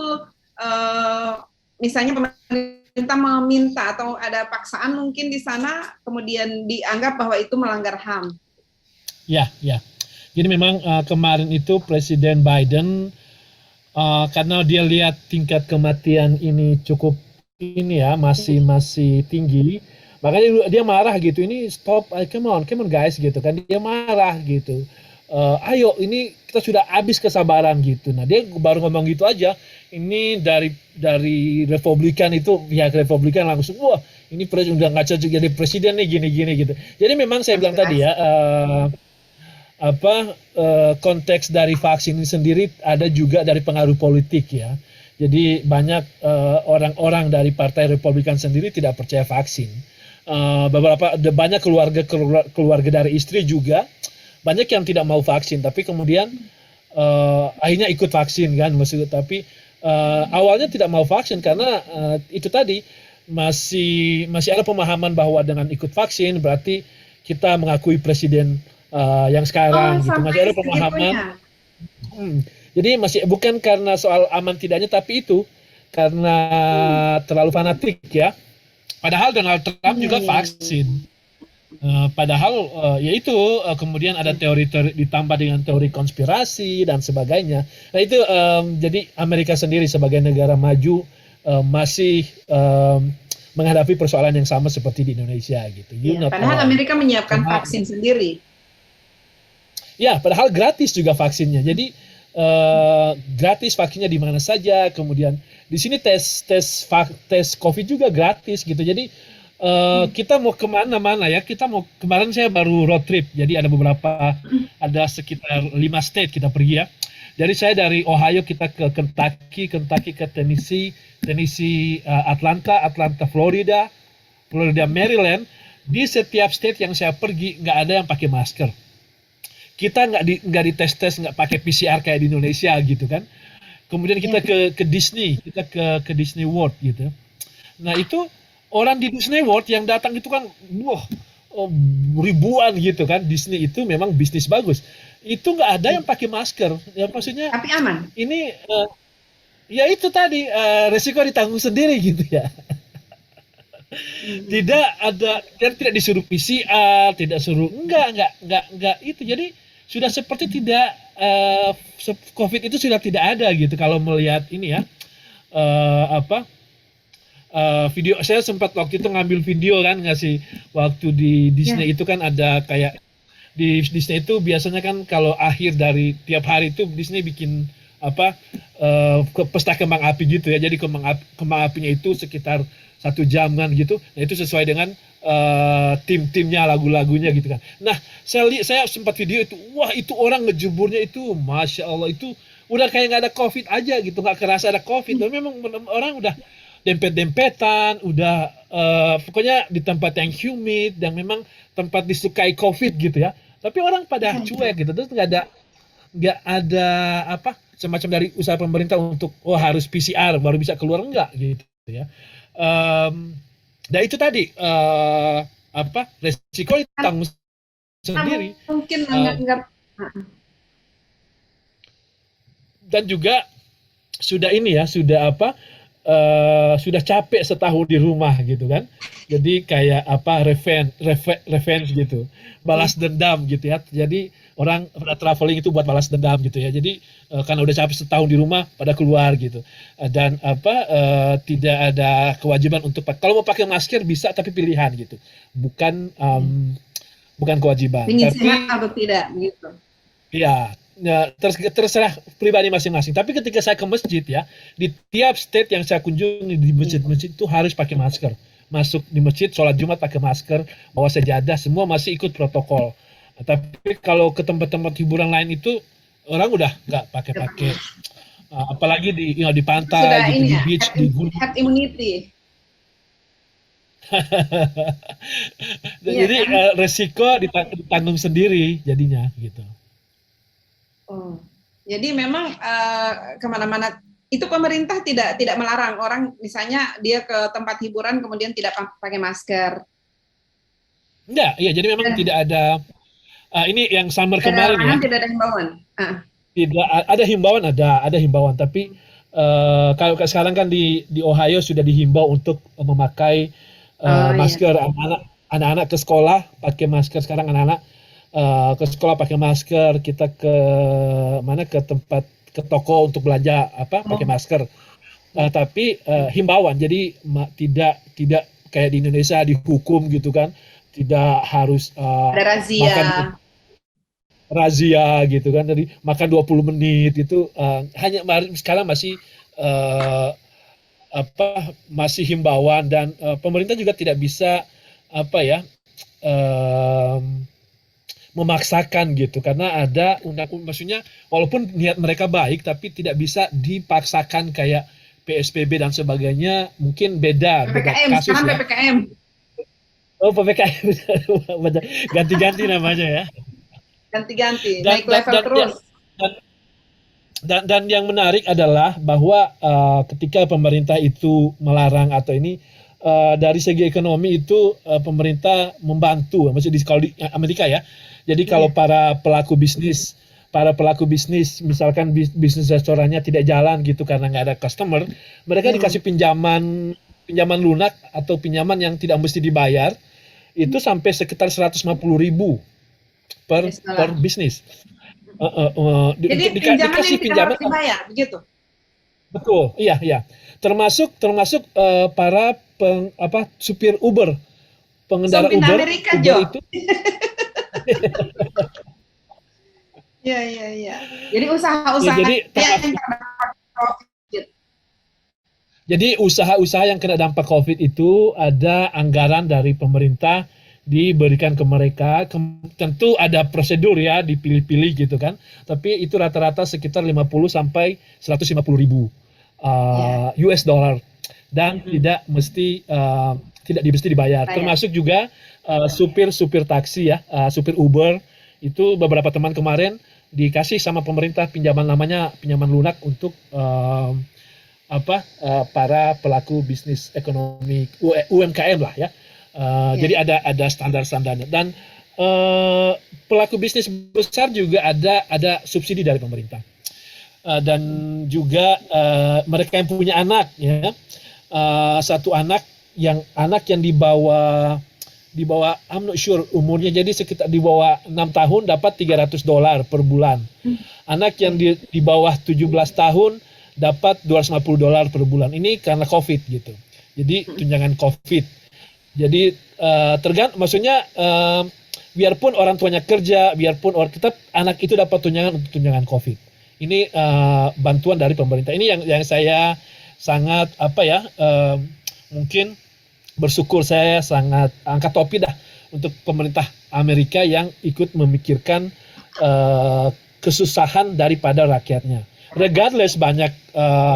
misalnya pemerintah meminta atau ada paksaan mungkin di sana, kemudian dianggap bahwa itu melanggar HAM? Ya, ya. Jadi memang kemarin itu Presiden Biden karena dia lihat tingkat kematian ini cukup ini ya, masih tinggi, makanya dia marah gitu. Ini stop, come on guys gitu kan. Dia marah gitu. Ayo, ini kita sudah habis kesabaran gitu. Nah, dia baru ngomong gitu aja. Ini dari Republikan itu, pihak Republikan langsung, wah ini presiden udah nggak cocok jadi presiden nih gini-gini gitu. Jadi memang saya bilang tadi ya, konteks dari vaksin ini sendiri ada juga dari pengaruh politik ya. Jadi banyak orang-orang dari Partai Republikan sendiri tidak percaya vaksin. Banyak keluarga dari istri juga banyak yang tidak mau vaksin, tapi kemudian akhirnya ikut vaksin kan, tapi awalnya tidak mau vaksin karena itu tadi masih ada pemahaman bahwa dengan ikut vaksin berarti kita mengakui presiden yang sekarang gitu. Masih ada pemahaman. Jadi masih bukan karena soal aman tidaknya, tapi itu karena terlalu fanatik ya. Padahal Donald Trump juga vaksin. Padahal yaitu kemudian ada teori ditambah dengan teori konspirasi dan sebagainya. Nah itu jadi Amerika sendiri sebagai negara maju masih menghadapi persoalan yang sama seperti di Indonesia gitu. Padahal Amerika menyiapkan vaksin sendiri. Ya, padahal gratis juga vaksinnya. Jadi gratis vaksinnya di mana saja. Kemudian di sini tes COVID juga gratis gitu. Jadi kita mau kemana-mana ya. Kemarin saya baru road trip. Jadi ada sekitar 5 state kita pergi ya. Jadi saya dari Ohio kita ke Kentucky ke Tennessee, Atlanta, Florida, Maryland. Di setiap state yang saya pergi nggak ada yang pakai masker. Kita nggak dites nggak pakai PCR kayak di Indonesia gitu kan. Kemudian kita ke Disney, kita ke Disney World gitu. Nah itu orang di Disney World yang datang itu kan ribuan gitu kan. Disney itu memang bisnis bagus. Itu nggak ada yang pakai masker. Ya maksudnya. Tapi aman. Ini ya itu tadi resiko ditanggung sendiri gitu ya. Tidak disuruh PCR, tidak suruh enggak itu. Jadi sudah seperti tidak COVID itu sudah tidak ada gitu kalau melihat ini ya. Video saya sempat waktu itu ngambil video kan ngasih waktu di Disney itu kan ada kayak di Disney itu biasanya kan kalau akhir dari tiap hari itu Disney bikin apa ke pesta kembang api gitu ya. Jadi kembang apinya itu sekitar 1 jaman gitu. Nah itu sesuai dengan tim-timnya, lagu-lagunya gitu kan. Nah saya sempat video itu, wah itu orang ngejuburnya itu, masya Allah itu udah kayak nggak ada COVID aja gitu, nggak kerasa ada COVID. Dan memang orang udah dempet-dempetan, udah pokoknya di tempat yang humid dan memang tempat disukai COVID gitu ya. Tapi orang pada cuek gitu, terus nggak ada apa semacam dari usaha pemerintah untuk harus PCR baru bisa keluar, enggak gitu ya. Dan itu tadi apa resiko ditanggung sendiri. Mungkin menganggap Dan juga sudah ini ya, sudah apa sudah capek setahun di rumah gitu kan. Jadi kayak apa revenge gitu, balas dendam gitu ya. Jadi orang pada traveling itu buat balas dendam gitu ya. Jadi karena udah capek setahun di rumah pada keluar gitu. Dan apa tidak ada kewajiban untuk kalau mau pakai masker bisa tapi pilihan gitu. Bukan kewajiban. ingin Tapi sehat atau tidak gitu. ya, terserah pribadi masing-masing. Tapi ketika saya ke masjid ya, di tiap state yang saya kunjungi di masjid-masjid itu harus pakai masker. Masuk di masjid, sholat Jumat pakai masker, bawa sejadah, semua masih ikut protokol. Tapi kalau ke tempat-tempat hiburan lain itu orang udah nggak pakai-pakai. Apalagi di pantai, Sudah gitu, ini di ya, beach, di gunung. herd immunity. Iya Jadi kan? resiko ditanggung sendiri jadinya gitu. Oh. Jadi memang kemana-mana itu pemerintah tidak melarang orang, misalnya dia ke tempat hiburan kemudian tidak pakai masker. Enggak, ya jadi memang tidak ada ini yang summer Tidak ada kemarin ya. larangan, tidak ada himbauan. Tidak ada himbauan, ada himbauan, tapi kalau sekarang kan di Ohio sudah dihimbau untuk memakai Iya. masker. Anak-anak ke sekolah pakai masker sekarang, anak-anak ke sekolah pakai masker, kita ke tempat ke toko untuk belanja pakai masker. Tapi himbauan, jadi tidak kayak di Indonesia dihukum gitu kan, tidak harus Ada razia. makan razia gitu kan, jadi makan 20 menit itu hanya sekarang masih masih himbauan. Dan pemerintah juga tidak bisa memaksakan gitu, karena ada maksudnya walaupun niat mereka baik tapi tidak bisa dipaksakan kayak PSBB dan sebagainya, mungkin beda PPKM, kasus sekarang ya. PPKM. Oh, PPKM ganti-ganti namanya ya. Ganti-ganti, naik level terus. Dan yang menarik adalah bahwa ketika pemerintah itu melarang atau ini, dari segi ekonomi itu pemerintah membantu, maksudnya kalau di Amerika ya. Jadi kalau para pelaku bisnis misalkan bisnis restorannya tidak jalan gitu karena nggak ada customer, mereka dikasih pinjaman lunak atau pinjaman yang tidak mesti dibayar, itu sampai sekitar 150.000 per bisnis. Jadi pinjaman yang tidak harus dibayar, begitu? Betul, iya. Termasuk para supir Uber, pengendara Uber Amerika, itu. Iya. Jadi usaha-usaha Jadi usaha-usaha yang kena dampak COVID itu ada anggaran dari pemerintah diberikan ke mereka. Tentu ada prosedur ya, dipilih-pilih gitu kan. Tapi itu rata-rata sekitar 50 sampai 150 ribu US dollar, dan tidak mesti dibayar. Termasuk juga supir taksi ya, supir Uber itu beberapa teman kemarin dikasih sama pemerintah pinjaman lunak untuk para pelaku bisnis ekonomi UMKM lah ya. Jadi ada standar-standarnya, dan pelaku bisnis besar juga ada subsidi dari pemerintah. Dan juga mereka yang punya anak ya, satu anak yang di bawah I'm not sure umurnya, jadi sekitar di bawah 6 tahun dapat $300 per bulan. Anak yang di bawah 17 tahun dapat $250 per bulan. Ini karena COVID gitu. Jadi tunjangan COVID. Jadi maksudnya biarpun orang tuanya kerja, biarpun tetap anak itu dapat tunjangan untuk tunjangan COVID. ini bantuan dari pemerintah. Ini yang saya sangat mungkin bersyukur, saya sangat angkat topi dah untuk pemerintah Amerika yang ikut memikirkan kesusahan daripada rakyatnya. Regardless banyak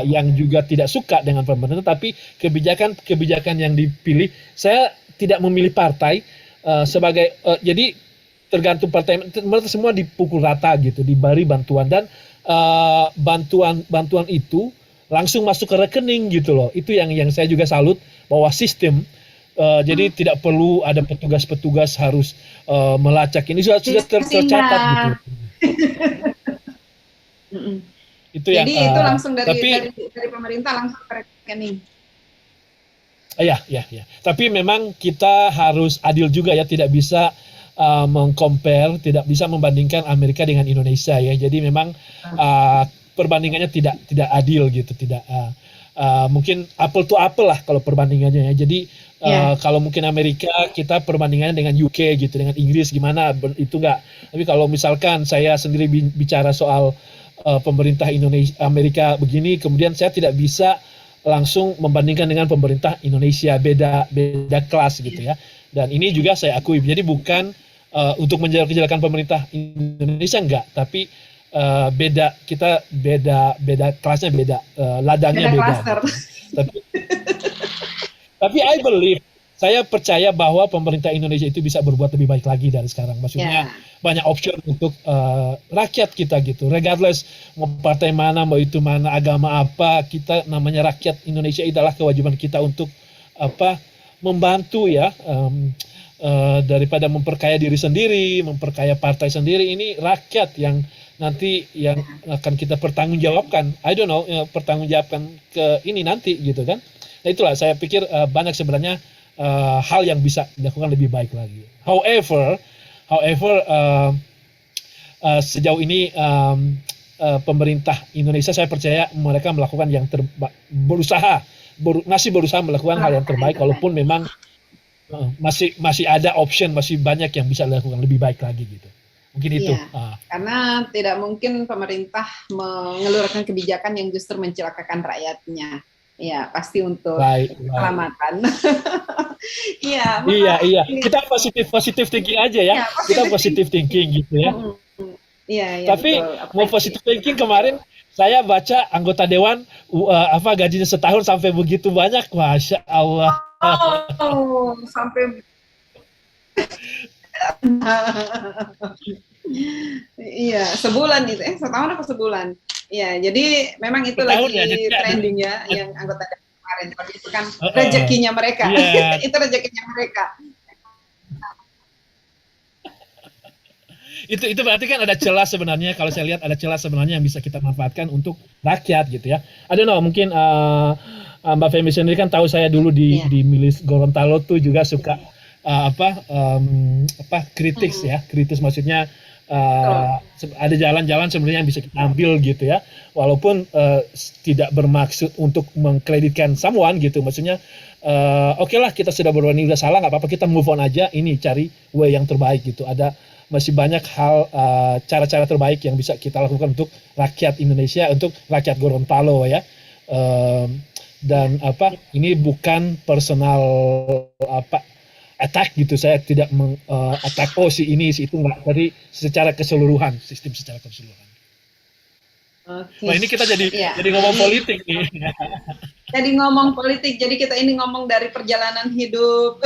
yang juga tidak suka dengan pemerintah, tapi kebijakan yang dipilih, saya tidak memilih partai sebagai jadi tergantung partai, mereka semua dipukul rata gitu, diberi bantuan, dan bantuan itu langsung masuk ke rekening gitu loh. Itu yang saya juga salut, bahwa sistem jadi tidak perlu ada petugas-petugas harus melacak, ini sudah tercatat gitu. Itu yang jadi itu langsung dari pemerintah langsung ke rekening. Ya. Tapi memang kita harus adil juga ya, tidak bisa meng-compare, tidak bisa membandingkan Amerika dengan Indonesia ya. Jadi memang perbandingannya tidak adil gitu, tidak mungkin apple to apple lah kalau perbandingannya ya. Jadi kalau mungkin Amerika, kita perbandingannya dengan UK gitu, dengan Inggris gimana, itu enggak. Tapi kalau misalkan saya sendiri bicara soal pemerintah Amerika begini, kemudian saya tidak bisa langsung membandingkan dengan pemerintah Indonesia, beda kelas gitu ya. Dan ini juga saya akui, jadi bukan untuk menjelek-jelekan pemerintah Indonesia enggak, tapi beda kelasnya, beda ladangnya beda gitu. Tapi I believe, saya percaya bahwa pemerintah Indonesia itu bisa berbuat lebih baik lagi dari sekarang. Maksudnya banyak option untuk rakyat kita gitu. Regardless mau partai mana, mau itu mana, agama apa, kita namanya rakyat Indonesia, adalah kewajiban kita untuk membantu ya, daripada memperkaya diri sendiri, memperkaya partai sendiri. Ini rakyat yang nanti yang akan kita pertanggungjawabkan. I don't know, pertanggungjawabkan ke ini nanti gitu kan. Nah itulah saya pikir banyak sebenarnya hal yang bisa dilakukan lebih baik lagi. However, sejauh ini pemerintah Indonesia, saya percaya mereka melakukan yang masih berusaha melakukan hal yang terbaik, walaupun memang masih ada option, masih banyak yang bisa dilakukan lebih baik lagi gitu. Mungkin itu. Karena tidak mungkin pemerintah mengeluarkan kebijakan yang justru mencelakakan rakyatnya. Ya, pasti untuk keselamatan. Iya. Kita positif thinking aja ya. Kita positif thinking gitu ya. Iya. Tapi mau positif thinking, kemarin saya baca anggota dewan gajinya setahun sampai begitu banyak, masya Allah. Oh, sampai. Iya, sebulan itu. Setahun apa sebulan? Ya, jadi memang itu lagi trending ya, yang anggota kemarin. Tapi itu kan rezekinya mereka. Itu rezekinya mereka. Itu berarti kan ada celah sebenarnya, kalau saya lihat ada celah sebenarnya yang bisa kita manfaatkan untuk rakyat gitu ya. I don't know, mungkin Mbak Femi sendiri kan tahu saya dulu di Milis Gorontalo tuh juga suka kritis ya, kritis maksudnya ada jalan-jalan sebenarnya yang bisa kita ambil gitu ya, walaupun tidak bermaksud untuk mengkreditkan someone gitu, maksudnya oke lah, kita sudah berbuat ini udah salah, nggak apa-apa, kita move on aja, ini cari way yang terbaik gitu. Ada masih banyak hal, cara-cara terbaik yang bisa kita lakukan untuk rakyat Indonesia, untuk rakyat Gorontalo ya. Dan ini bukan personal attack gitu, saya tidak attack si ini si itu, enggak, tapi secara keseluruhan, sistem secara keseluruhan. Nah ini kita jadi ngomong politik nih. Jadi ngomong politik, jadi kita ini ngomong dari perjalanan hidup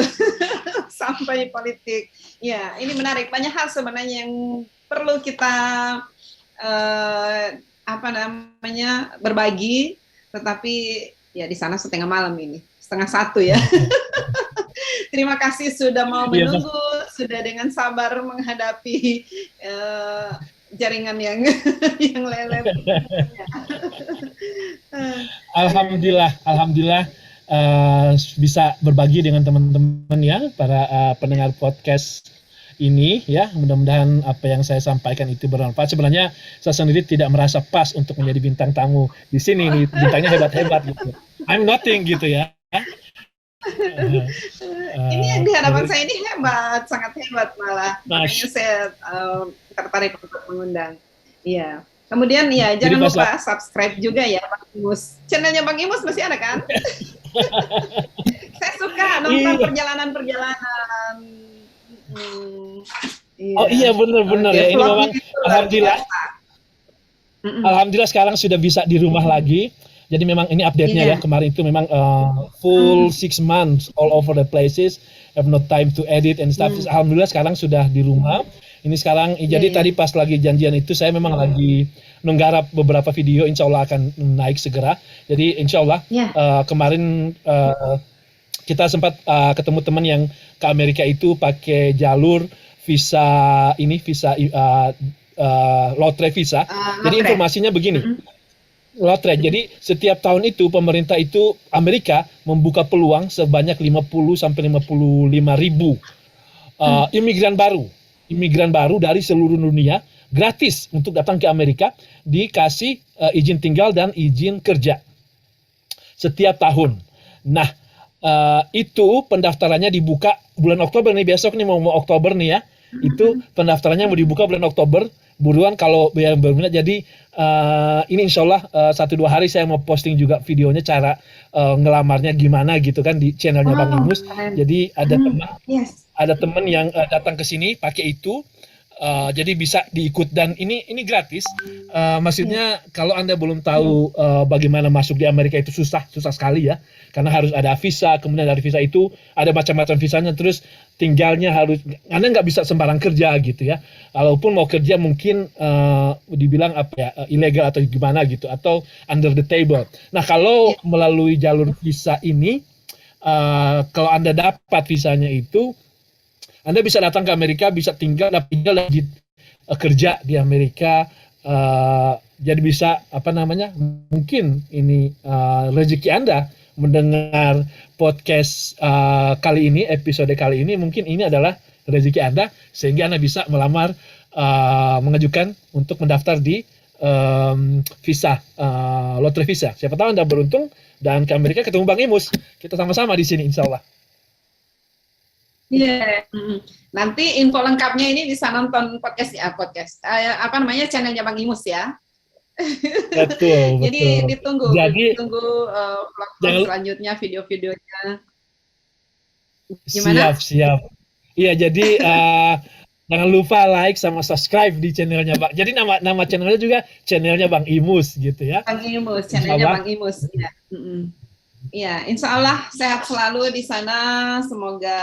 sampai politik. Ya, ini menarik, banyak hal sebenarnya yang perlu kita berbagi, tetapi ya di sana setengah malam ini, 12:30 ya. Terima kasih sudah mau menunggu, sudah dengan sabar menghadapi jaringan yang lelet. Alhamdulillah bisa berbagi dengan teman-teman ya, para pendengar podcast ini ya. Mudah-mudahan apa yang saya sampaikan itu bermanfaat. Sebenarnya saya sendiri tidak merasa pas untuk menjadi bintang tamu di sini nih, bintangnya hebat-hebat gitu. I'm nothing gitu ya. Ini yang di hadapan saya ini hebat, sangat hebat malah. Makanya saya tertarik untuk mengundang. Iya. Kemudian ya Jadi jangan pas lupa subscribe juga ya Bang Imus. Channelnya Bang Imus masih ada kan? Saya suka nonton iya. perjalanan-perjalanan. Oh Iya. iya benar-benar Oke, ya. Ini vlognya memang itu luar alhamdulillah, biasa. alhamdulillah sekarang sudah bisa di rumah lagi. Jadi memang ini update-nya ya. Iya. Kemarin itu memang full 6 months all over the places. Have no time to edit and stuff. Alhamdulillah sekarang sudah di rumah. Ini sekarang, jadi Iya. tadi pas lagi janjian itu saya memang lagi menggarap beberapa video, insya Allah akan naik segera. Jadi insya Allah Iya. kemarin kita sempat ketemu teman yang ke Amerika itu pakai jalur visa lotre visa. Jadi Lotre. informasinya begini. Lotre. Jadi setiap tahun itu pemerintah itu Amerika membuka peluang sebanyak 50 sampai 55 ribu imigran baru dari seluruh dunia gratis untuk datang ke Amerika, dikasih izin tinggal dan izin kerja setiap tahun. Nah, itu pendaftarannya dibuka bulan Oktober nih, besok nih mau Oktober nih ya. Itu pendaftarannya mau dibuka bulan Oktober. Buruan kalau yang berminat. Jadi ini insya Allah 1-2 hari saya mau posting juga videonya cara ngelamarnya gimana gitu kan di channelnya Bang Imus. Jadi ada teman yang datang ke sini pakai itu. Jadi bisa diikut dan ini gratis. Maksudnya kalau Anda belum tahu bagaimana masuk di Amerika itu susah sekali ya, karena harus ada visa. Kemudian dari visa itu ada macam-macam visanya, terus tinggalnya harus, Anda nggak bisa sembarang kerja gitu ya. Walaupun mau kerja mungkin dibilang apa ya, ilegal atau gimana gitu, atau under the table. Nah kalau melalui jalur visa ini, kalau Anda dapat visanya itu, Anda bisa datang ke Amerika, bisa tinggal di kerja di Amerika, jadi bisa mungkin ini rezeki Anda mendengar podcast kali ini, episode kali ini, mungkin ini adalah rezeki Anda sehingga Anda bisa melamar, mengajukan untuk mendaftar di visa, lotre visa. Siapa tahu Anda beruntung dan ke Amerika ketemu Bang Imus. Kita sama-sama di sini insya Allah. Iya. Nanti info lengkapnya ini bisa nonton podcast channelnya Bang Imus ya. Betul. Jadi ditunggu vlog selanjutnya, video-videonya. Gimana? Siap. Iya, jadi jangan lupa like sama subscribe di channelnya Bang. Jadi nama channelnya juga channelnya Bang Imus gitu ya. Bang Imus, channelnya Bang Imus. Ya. Ya, insya Allah sehat selalu di sana. Semoga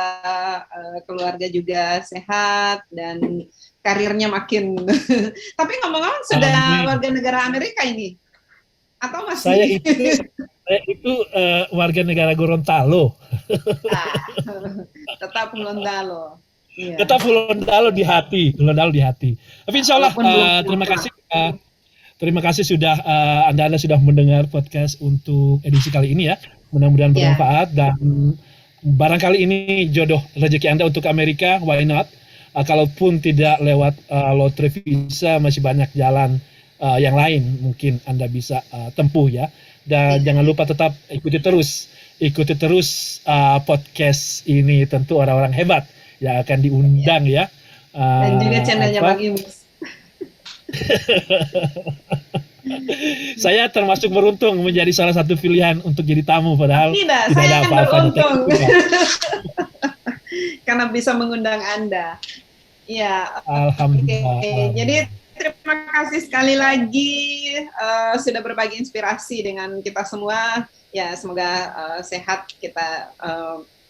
keluarga juga sehat dan karirnya makin. Tapi ngomong-ngomong sudah warga negara Amerika ini? Atau masih? Saya itu warga negara Gorontalo. Tetap Gorontalo. Iya. Tetap Gorontalo di hati. Tapi insya Allah terima kasih sudah Anda sudah mendengar podcast untuk edisi kali ini ya. Mudah-mudahan bermanfaat dan barangkali ini jodoh rezeki Anda untuk Amerika, why not? Kalaupun tidak lewat lotre visa, masih banyak jalan yang lain mungkin Anda bisa tempuh ya. Dan jangan lupa tetap ikuti terus podcast ini, tentu orang-orang hebat yang akan diundang ya. Dan juga channelnya Bang Imus. Saya termasuk beruntung menjadi salah satu pilihan untuk jadi tamu, padahal tidak ada apa-apa. Karena bisa mengundang Anda. Ya. Alhamdulillah. Jadi terima kasih sekali lagi sudah berbagi inspirasi dengan kita semua. Ya, semoga sehat kita.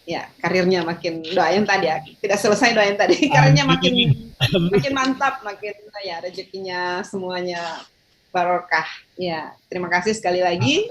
Ya, karirnya makin, doain tadi ya, tidak selesai doain tadi, karirnya makin mantap, makin ya rezekinya semuanya barokah. Ya, terima kasih sekali lagi.